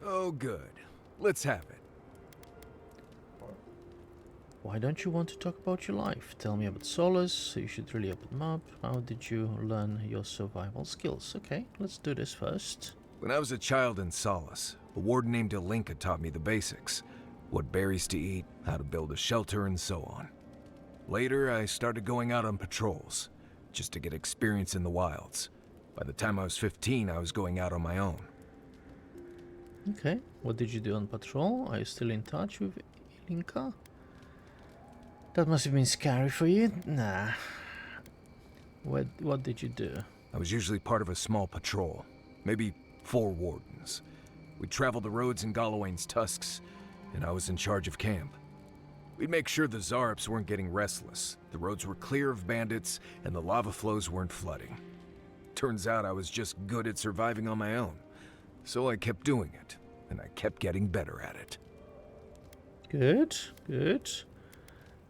Oh, good. Let's have it. Why don't you want to talk about your life? Tell me about Solace. You should really open them up. How did you learn your survival skills? Okay, let's do this first. When I was a child in Solace, a warden named Alinka taught me the basics. What berries to eat, how to build a shelter, and so on. Later, I started going out on patrols, just to get experience in the wilds. By the time I was 15, I was going out on my own. Okay, what did you do on patrol? Are you still in touch with Linka? That must have been scary for you. Nah. What did you do? I was usually part of a small patrol. Maybe 4 wardens. We'd travel the roads in Galawain's tusks, and I was in charge of camp. We'd make sure the Zarps weren't getting restless, the roads were clear of bandits, and the lava flows weren't flooding. Turns out I was just good at surviving on my own. So I kept doing it, and I kept getting better at it. Good, good.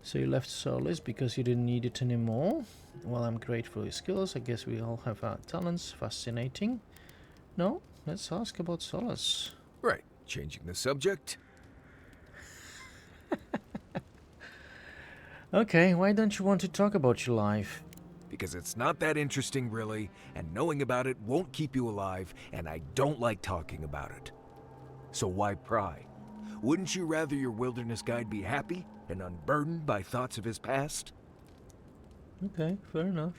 So you left Solis because you didn't need it anymore. Well, I'm grateful for your skills. I guess we all have our talents. Fascinating. No, let's ask about Solis. Right, changing the subject. Okay, why don't you want to talk about your life? Because it's not that interesting, really, and knowing about it won't keep you alive, and I don't like talking about it. So why pry? Wouldn't you rather your wilderness guide be happy and unburdened by thoughts of his past? Okay, fair enough.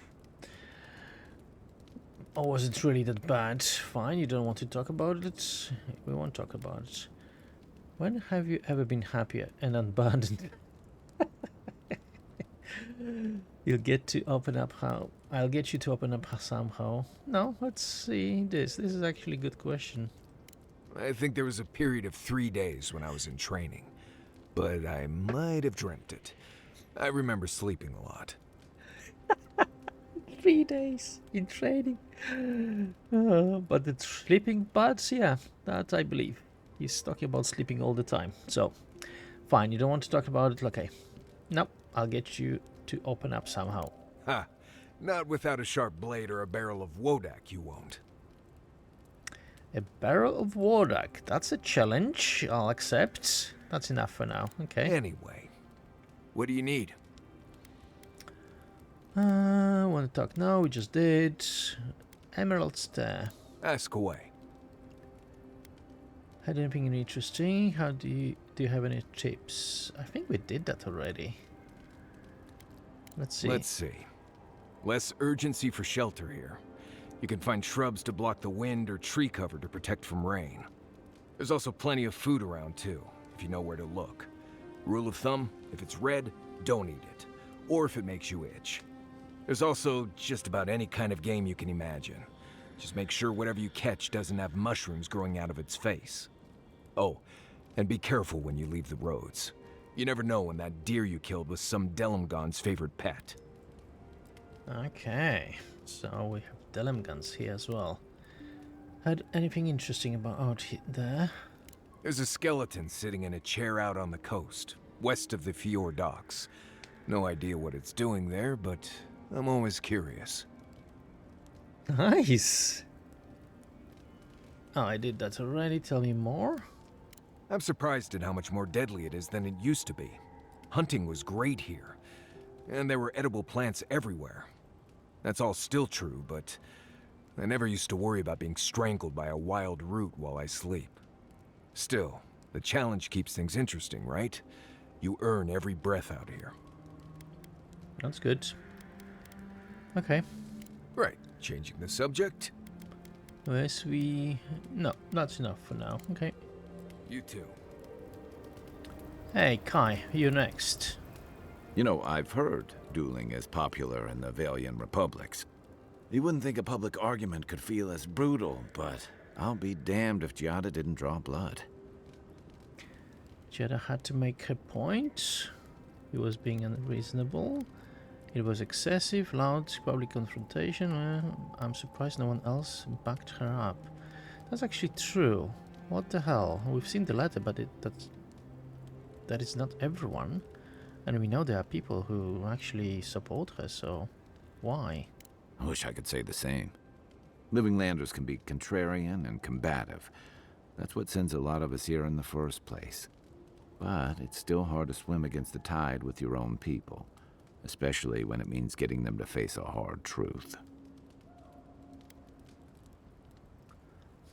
Or was it really that bad? Fine, you don't want to talk about it. We won't talk about it. When have you ever been happier and unburdened? You'll get to open up how. I'll get you to open up somehow. No, let's see this. This is actually a good question. I think there was a period of 3 days when I was in training, but I might have dreamt it. I remember sleeping a lot. 3 days in training. But the sleeping parts, yeah, that I believe. He's talking about sleeping all the time. So, fine, you don't want to talk about it? Okay. Nope, I'll get you to open up somehow. Ha! Not without a sharp blade or a barrel of Wodak, you won't. A barrel of Wodak. That's a challenge. I'll accept. That's enough for now. Okay. Anyway, what do you need? Want to talk now? We just did. Emerald Stare. Ask away. Had anything interesting? How do you have any tips? I think we did that already. Let's see. Less urgency for shelter here. You can find shrubs to block the wind or tree cover to protect from rain. There's also plenty of food around too, if you know where to look. Rule of thumb, if it's red, don't eat it. Or if it makes you itch. There's also just about any kind of game you can imagine. Just make sure whatever you catch doesn't have mushrooms growing out of its face. Oh, and be careful when you leave the roads. You never know when that deer you killed was some Delimgon's favorite pet. Okay, so we have Delimgons here as well. Had anything interesting about out there? There's a skeleton sitting in a chair out on the coast, west of the Fior docks. No idea what it's doing there, but I'm always curious. Nice! Oh, I did that already. Tell me more. I'm surprised at how much more deadly it is than it used to be. Hunting was great here, and there were edible plants everywhere. That's all still true, but I never used to worry about being strangled by a wild root while I sleep. Still, the challenge keeps things interesting, right? You earn every breath out here. That's good. Okay. Right, changing the subject. Yes, no, that's enough for now. Okay. You too. Hey, Kai, you next. You know, I've heard dueling is popular in the Valian republics. You wouldn't think a public argument could feel as brutal, but I'll be damned if Giatta didn't draw blood. Giatta had to make her point. He was being unreasonable. It was excessive, loud, public confrontation. I'm surprised no one else backed her up. That's actually true. What the hell? We've seen the letter, but that is not everyone. And we know there are people who actually support her, so why? I wish I could say the same. Living Landers can be contrarian and combative. That's what sends a lot of us here in the first place. But it's still hard to swim against the tide with your own people, especially when it means getting them to face a hard truth.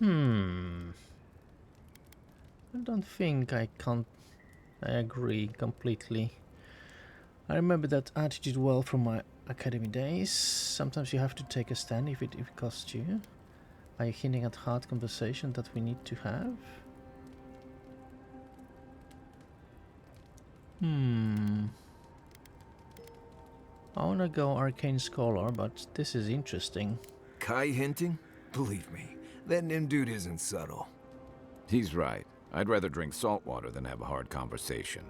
I don't think I agree completely. I remember that attitude well from my academy days. Sometimes you have to take a stand if it costs you. Are you hinting at hard conversation that we need to have? I wanna go Arcane Scholar, but this is interesting. Kai hinting? Believe me, that Nim dude isn't subtle. He's right. I'd rather drink salt water than have a hard conversation.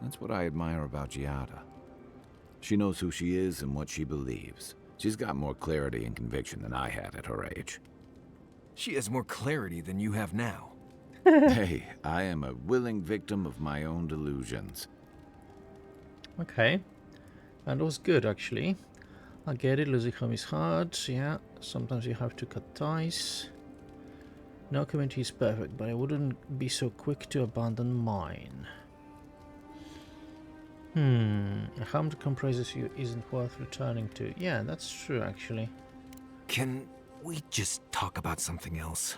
That's what I admire about Giatta. She knows who she is and what she believes. She's got more clarity and conviction than I had at her age. She has more clarity than you have now. Hey, I am a willing victim of my own delusions. Okay. And it was good, actually. I get it, losing home is hard. Yeah, sometimes you have to cut ties. No community is perfect, but I wouldn't be so quick to abandon mine. A home that comprises you isn't worth returning to. Yeah, that's true, actually. Can we just talk about something else?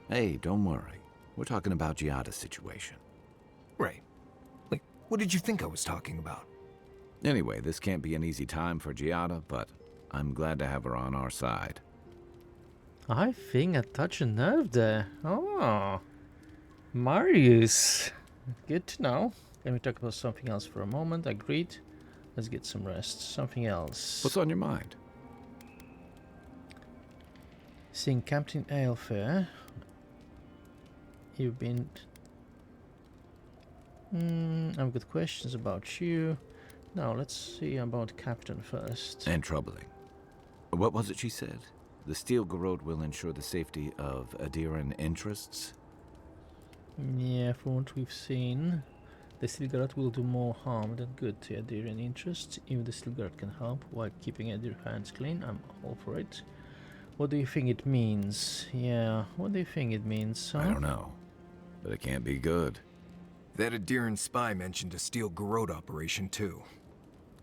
Hey, don't worry. We're talking about Giatta's situation. Right. Like, what did you think I was talking about? Anyway, this can't be an easy time for Giatta, but I'm glad to have her on our side. I think I touched a nerve there. Oh, Marius. Good to know. Can we talk about something else for a moment? Agreed. Let's get some rest. Something else. What's on your mind? Seeing Captain Aelfair. You've been... I've got questions about you. Now, let's see about Captain first. And troubling. What was it she said? The Steel Garrote will ensure the safety of Adragan interests? Yeah, from what we've seen, the Steel Garrote will do more harm than good to Adragan interests. If the Steel Garrote can help while keeping Adragan's hands clean, I'm all for it. What do you think it means? Yeah, what do you think it means? Huh? I don't know, but it can't be good. That Adragan spy mentioned a Steel Garrote operation, too.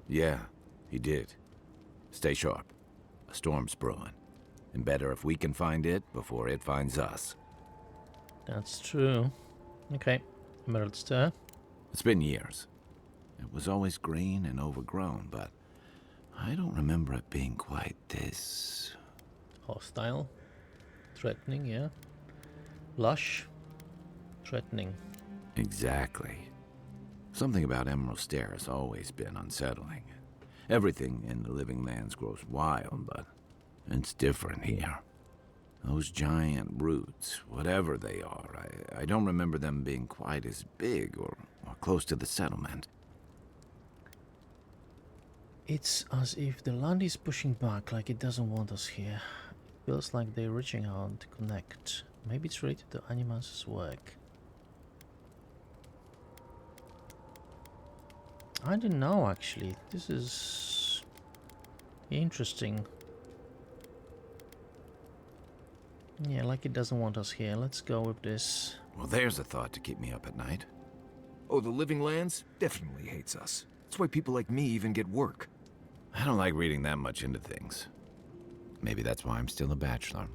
Yeah, he did. Stay sharp. A storm's brewing. And better if we can find it before it finds us. That's true. Okay, Emerald Star. It's been years. It was always green and overgrown, but I don't remember it being quite this... hostile. Threatening, yeah. Lush. Threatening. Exactly. Something about Emerald Stair has always been unsettling. Everything in the living lands grows wild, but it's different here. Those giant roots, whatever they are, I don't remember them being quite as big or close to the settlement. It's as if the land is pushing back, like it doesn't want us here. It feels like they're reaching out to connect. Maybe it's related to Animancy's work. I don't know, actually. This is interesting. Yeah, like it doesn't want us here. Let's go with this. Well, there's a thought to keep me up at night. Oh, the Living Lands definitely hates us. That's why people like me even get work. I don't like reading that much into things. Maybe that's why I'm still a bachelor.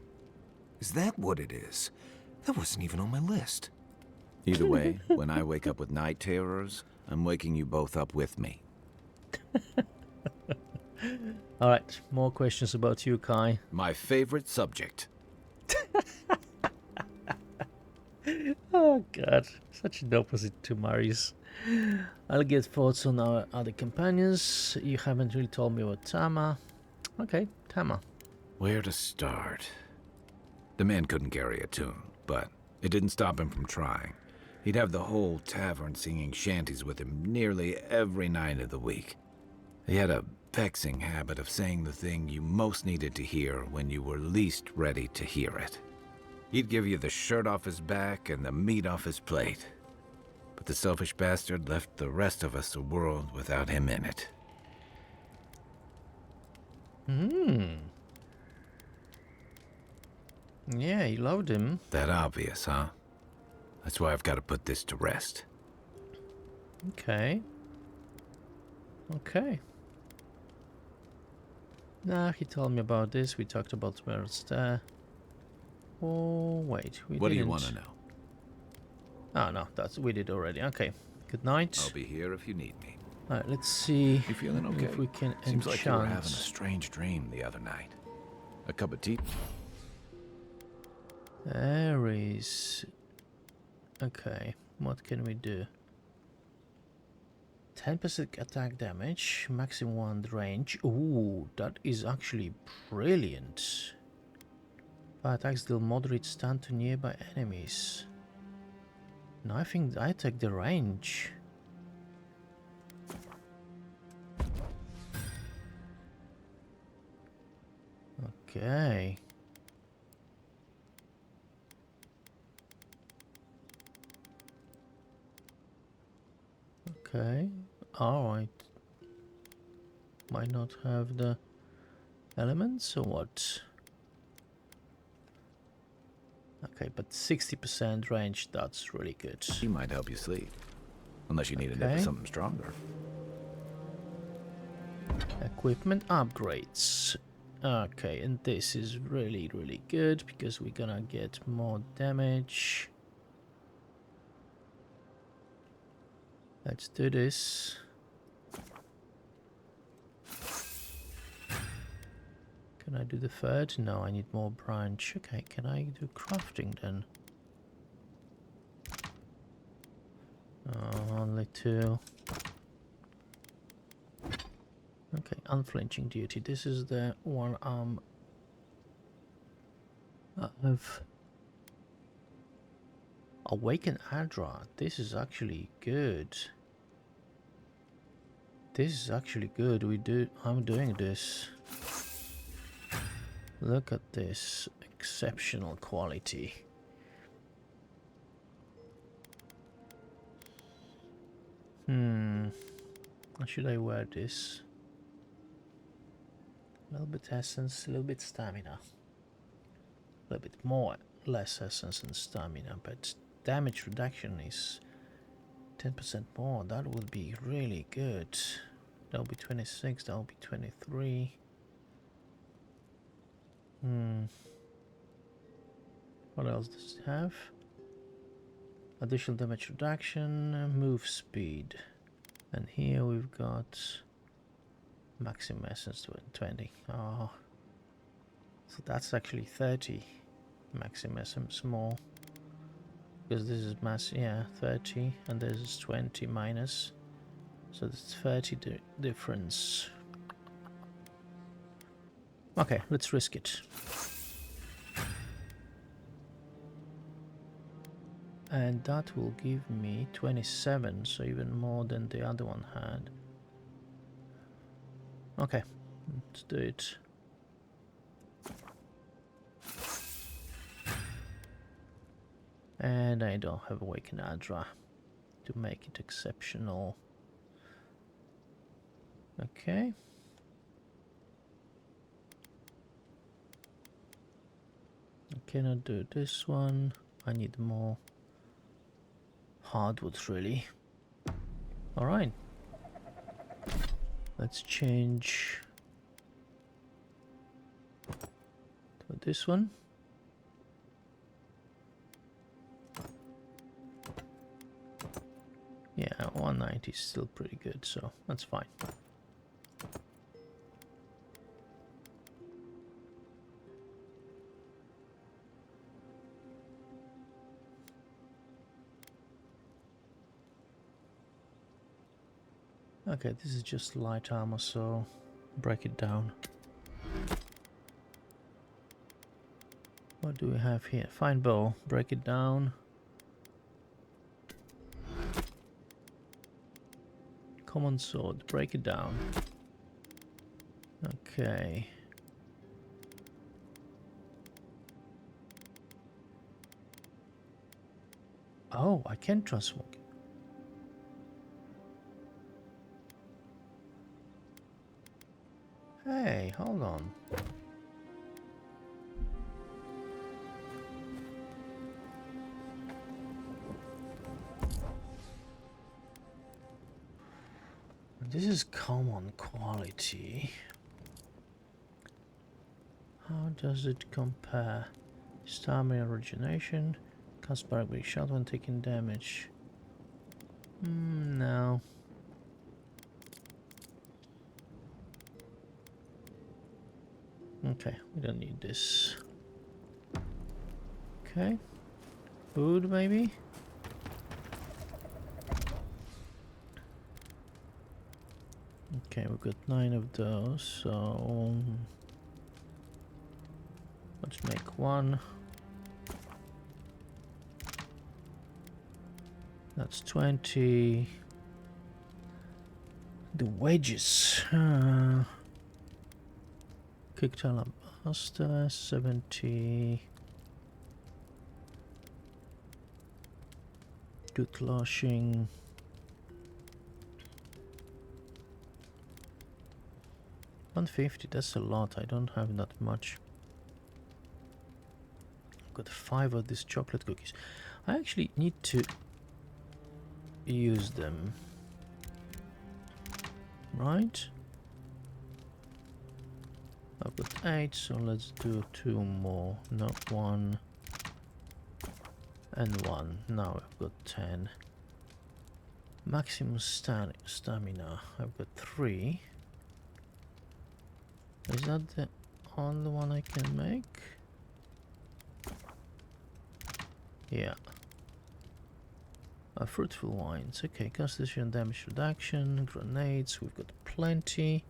Is that what it is? That wasn't even on my list. Either way, when I wake up with night terrors, I'm waking you both up with me. Alright, more questions about you, Kai. My favorite subject. Oh god, such an opposite to Marius. I'll get thoughts on our other companions. You haven't really told me about Tama. Okay, Tama. Where to start? The man couldn't carry a tune, but it didn't stop him from trying. He'd have the whole tavern singing shanties with him nearly every night of the week. He had a vexing habit of saying the thing you most needed to hear when you were least ready to hear it. He'd give you the shirt off his back and the meat off his plate. But the selfish bastard left the rest of us a world without him in it. Yeah, you loved him. That obvious, huh? That's why I've got to put this to rest. Okay. Okay. Nah, he told me about this. We talked about Emerald there. Oh, wait. We What do you didn't. want to know? Oh, no. We did already. Okay. Good night. I'll be here if you need me. Alright, let's see You feeling okay? if we can Seems like you were having a enchant. strange dream the other night. A cup of tea? There is... Okay, what can we do? 10% attack damage, maximum wand range. Ooh, that is actually brilliant. Attacks deal moderate stun to nearby enemies. No, I think I take the range. Okay. Okay. Alright. Might not have the elements or what? Okay, but 60% range, that's really good. He might help you sleep. Unless you need a nip of something stronger. Equipment upgrades. Okay, and this is really, really good because we're gonna get more damage. Let's do this. Can I do the third? No, I need more branch. Okay, can I do crafting then? Only 2. Okay, unflinching duty. This is the one I've awakened Adra. This is actually good. This is actually good. I'm doing this. Look at this exceptional quality. How should I wear this? A little bit essence, a little bit stamina. A little bit more, less essence and stamina, but damage reduction is 10% more. That would be really good. That'll be 26, that'll be 23. What else does it have? Additional damage reduction, move speed. And here we've got maximum essence to 20. Oh, so that's actually 30 maximum essence more. Because this is mass, yeah, 30, and this is 20 minus. So it's 30 difference. Okay, let's risk it. And that will give me 27, so even more than the other one had. Okay, let's do it. And I don't have Awaken Adra to make it exceptional. Okay. I cannot do this one. I need more hardwoods, really. Alright. Let's change to this one. Yeah, 190 is still pretty good, so that's fine. Okay, this is just light armor, so break it down. What do we have here? Fine bow, break it down. Common sword, break it down. Okay. Oh, I can transmog. Hey, hold on. This is common quality. How does it compare? Stamina origination. Cast by shot when taking damage. No. Okay, we don't need this. Okay. Food, maybe? Okay, we've got 9 of those, so let's make 1. That's 20. The wedges. Kicked alabaster, 70. Good lashing. $150, that's a lot. I don't have that much. I've got 5 of these chocolate cookies. I actually need to use them. Right? I've got 8, so let's do 2 more. No, 1 and 1. Now I've got 10. Maximum stamina. I've got 3. Is that the only one I can make? Yeah. Fruitful wines. Okay, constitution damage reduction. Grenades. We've got plenty.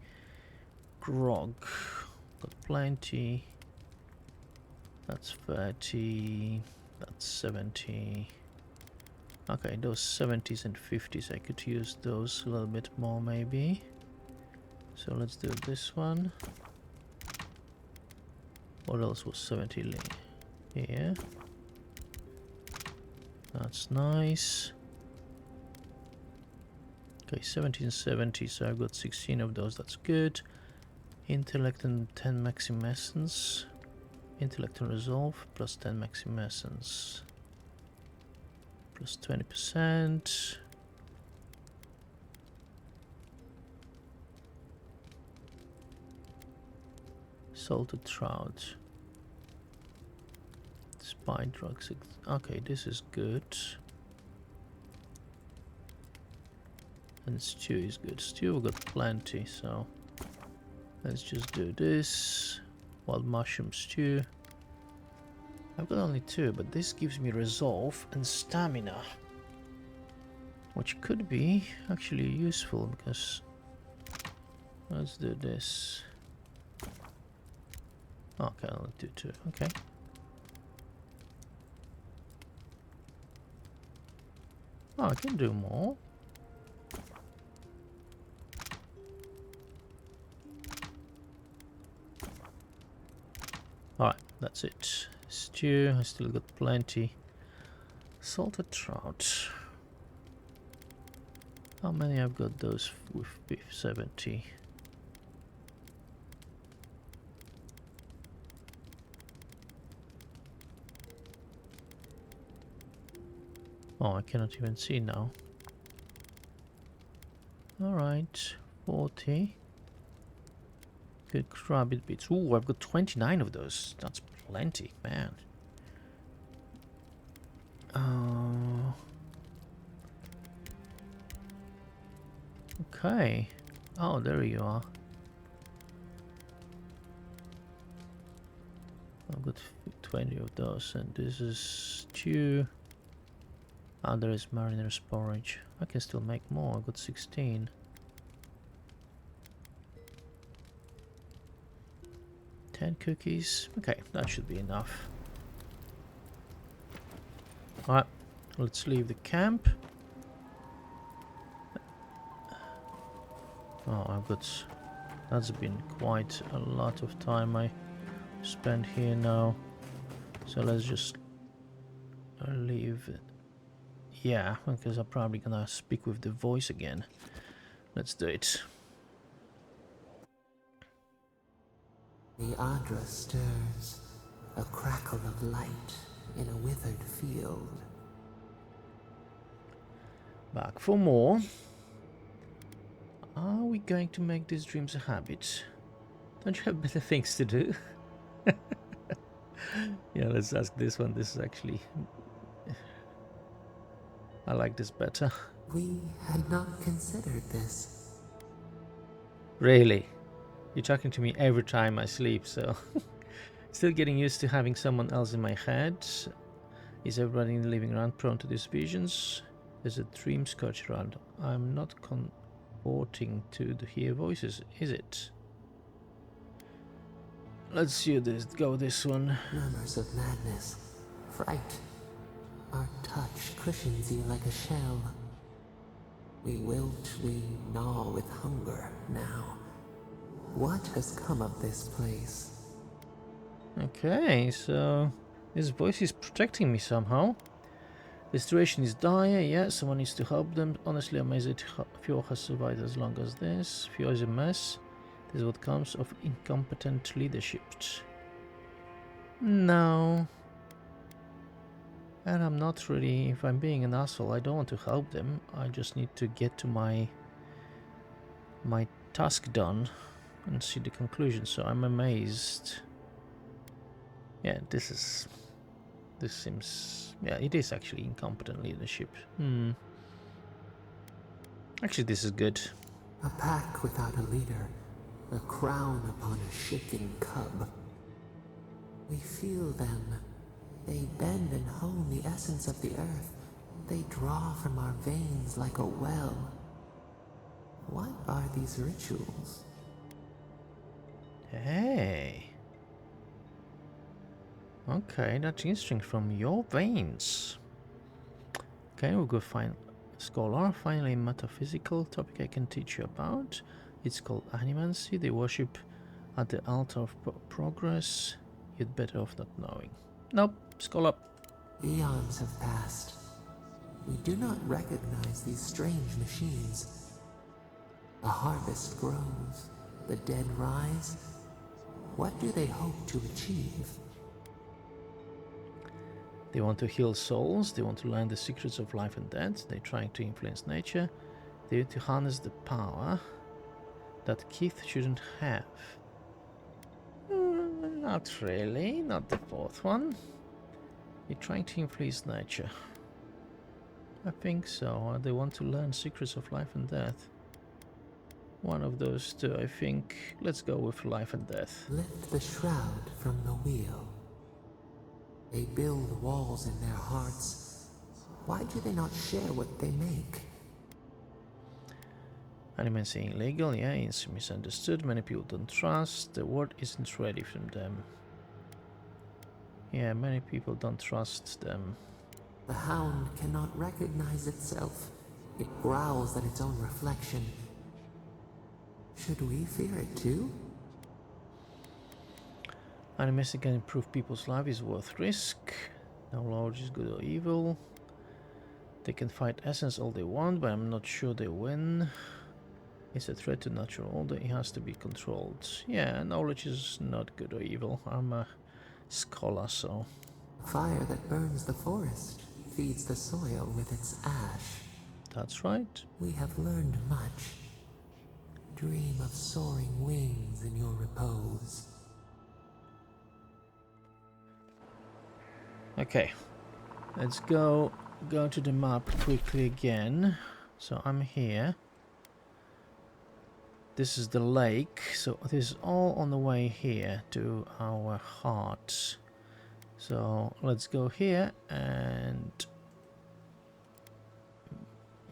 Grog. Got plenty. That's 30. That's 70. Okay, those 70s and 50s, I could use those a little bit more maybe. So let's do this one. What else was 70 here? That's nice. Okay, 17, 70, so I've got 16 of those, that's good. Intellect and 10 maximum essence. Intellect and resolve, plus 10 maximum essence. Plus 20%. Salted trout. Spy drugs. Okay, this is good. And stew is good. Stew we've got plenty, so let's just do this. Wild mushroom stew. I've got only 2, but this gives me resolve and stamina, which could be actually useful because let's do this. Okay, I'll do 2. Okay. Oh, I can do more. Alright, that's it. Stew, I still got plenty. Salted trout. How many I've got those with beef? 70. Oh, I cannot even see now. Alright, 40. Good rabbit bits. Ooh, I've got 29 of those. That's plenty, man. Okay. Oh, there you are. I've got 20 of those, and this is stew. Ah, there is mariner's porridge. I can still make more. I've got 16. Cookies. Okay, that should be enough. Alright, let's leave the camp. Oh, I've got... That's been quite a lot of time I spent here now. So let's just leave it. Yeah, because I'm probably gonna speak with the voice again. Let's do it. The Adra stirs, a crackle of light in a withered field. Back for more. Are we going to make these dreams a habit? Don't you have better things to do? Yeah, let's ask this one. This is actually... I like this better. We had not considered this. Really? You're talking to me every time I sleep, so... Still getting used to having someone else in my head. Is everybody in the living room prone to these visions? There's a dream scourge around. I'm not Reporting to hear voices, is it? Let's see this. Go this one. Murmurs of madness, fright. Our touch cushions you like a shell. We wilt, we gnaw with hunger now. What has come of this place? Okay, so this voice is protecting me somehow. The situation is dire, yeah, someone needs to help them. Honestly amazed that Fior has survived as long as this. Fior is a mess. This is what comes of incompetent leadership. No. And I'm not really, if I'm being an asshole, I don't want to help them. I just need to get to my task done and see the conclusion. So I'm amazed. Yeah, this seems, yeah, it is actually incompetent leadership. Actually, this is good. A pack without a leader, a crown upon a shaking cub. We feel them. They bend and hone the essence of the earth. They draw from our veins like a well. What are these rituals? Hey. Okay, that's interesting. From your veins. Okay, we'll go find scholar. Finally, a metaphysical topic I can teach you about. It's called Animancy. They worship at the altar of progress. You'd better off not knowing. Nope, scholar. Eons have passed. We do not recognize these strange machines. A harvest grows. The dead rise. What do they hope to achieve? They want to heal souls, they want to learn the secrets of life and death, they're trying to influence nature, they want to harness the power that Keith shouldn't have. Not really, not the fourth one. You're trying to influence nature. I think so. They want to learn secrets of life and death. One of those two, I think. Let's go with life and death. Lift the shroud from the wheel. They build walls in their hearts. Why do they not share what they make? Animancy illegal, yeah, it's misunderstood. Many people don't trust. The word isn't ready from them. Yeah, many people don't trust them. The hound cannot recognize itself. It growls at its own reflection. Should we fear it too? Animancy can improve people's life, is worth risk. No knowledge is good or evil. They can fight essence all they want, but I'm not sure they win. It's a threat to natural order, it has to be controlled. Yeah, knowledge is not good or evil. I'm a scholar, so... Fire that burns the forest feeds the soil with its ash. That's right. We have learned much. Dream of soaring wings in your repose. Okay, let's go to the map quickly again. So I'm here. This is the lake, so this is all on the way here to our heart. So let's go here and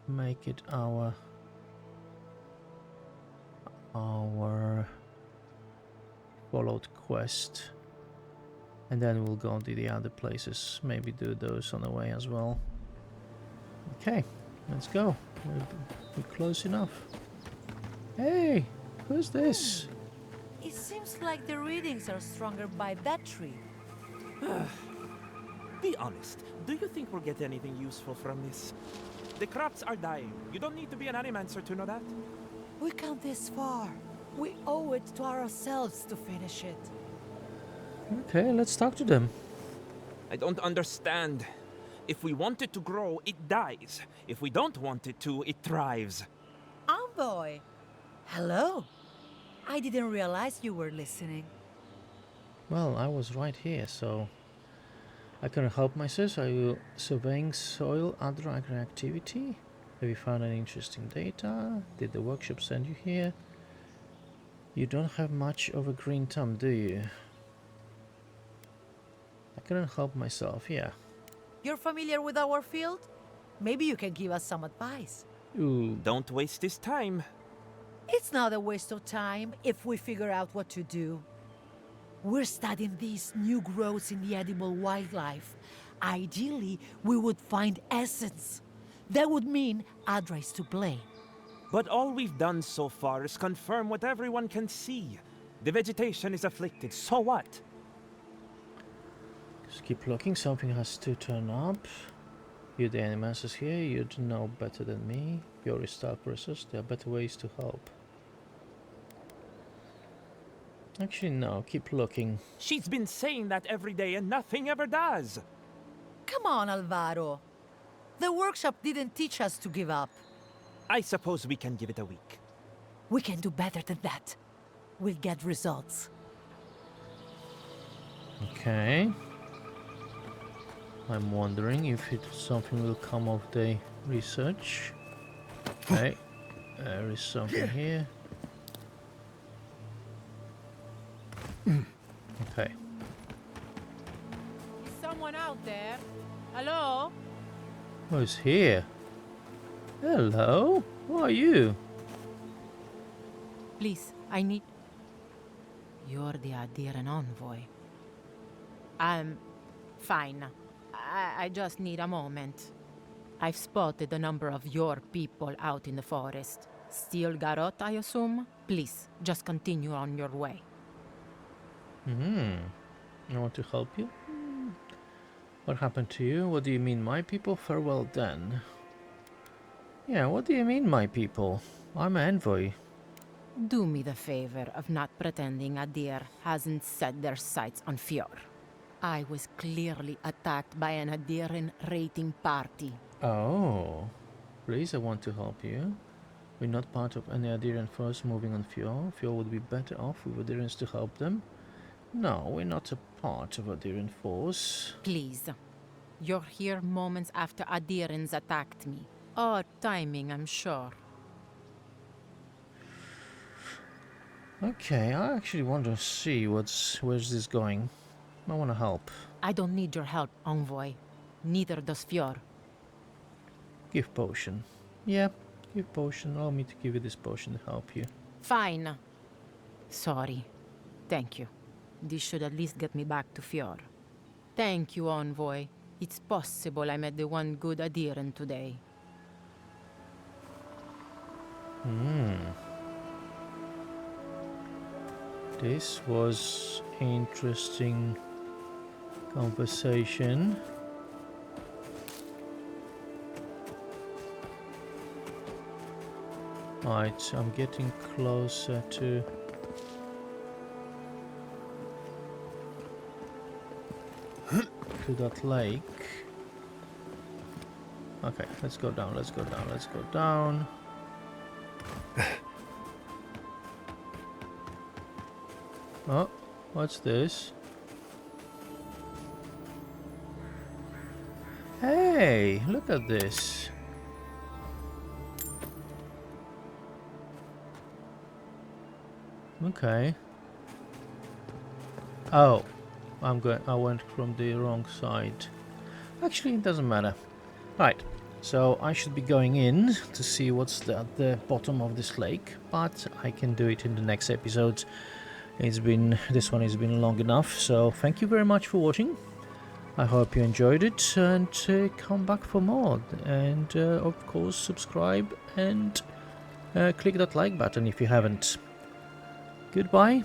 make it our followed quest. And then we'll go to the other places, maybe do those on the way as well. Okay, let's go. We're close enough. Hey, who's this? It seems like the readings are stronger by that tree. Be honest, do you think we'll get anything useful from this? The crops are dying. You don't need to be an Animancer to know that. We come this far. We owe it to ourselves to finish it. Okay, let's talk to them. I don't understand. If we want it to grow, it dies. If we don't want it to, it thrives. Boy. Hello. I didn't realize you were listening. Well, I was right here, so I couldn't help myself. Are you surveying soil Adragan activity? Have you found any interesting data? Did the workshop send you here? You don't have much of a green thumb, do you? I couldn't help myself, yeah. You're familiar with our field? Maybe you can give us some advice. Ooh. Don't waste this time. It's not a waste of time if we figure out what to do. We're studying these new growths in the edible wildlife. Ideally, we would find essence. That would mean Adra is to blame. But all we've done so far is confirm what everyone can see. The vegetation is afflicted, so what? Just keep looking, something has to turn up. You the Animancers here, you'd know better than me. Fior is Stark versus, there are better ways to help. Actually no, keep looking. She's been saying that every day and nothing ever does. Come on, Alvaro. The workshop didn't teach us to give up. I suppose we can give it a week. We can do better than that. We'll get results. Okay. I'm wondering if something will come of the research. Okay. There is something here. Okay. Is someone out there? Hello? Who's here? Hello? Who are you? Please, I need... You're the Adragan envoy. I'm fine. I just need a moment. I've spotted a number of your people out in the forest. Steel Garrote, I assume? Please, just continue on your way. I want to help you. What happened to you? What do you mean, my people? Farewell then. Yeah, what do you mean, my people? I'm an envoy. Do me the favor of not pretending Adir hasn't set their sights on Fior. I was clearly attacked by an Adiran raiding party. Oh, please, I want to help you. We're not part of any Adiran force moving on Fior. Fior would be better off with Adirans to help them. No, we're not a part of Adiran force. Please. You're here moments after Adirans attacked me. Odd timing, I'm sure. Okay, I actually want to see where's this going. I want to help. I don't need your help, envoy. Neither does Fior. Give potion. Yeah, give potion. Allow me to give you this potion to help you. Fine. Sorry. Thank you. This should at least get me back to Fior. Thank you, envoy. It's possible I met the one good Adiran today. This was interesting conversation. Right, I'm getting closer to that lake. Okay, let's go down, let's go down, let's go down. Oh, what's this? Hey, look at this. Okay. Oh, I went from the wrong side. Actually, it doesn't matter. Right, so I should be going in to see what's at the bottom of this lake, but I can do it in the next episode. This one has been long enough, so thank you very much for watching. I hope you enjoyed it, and come back for more. And of course, subscribe and click that like button if you haven't. Goodbye.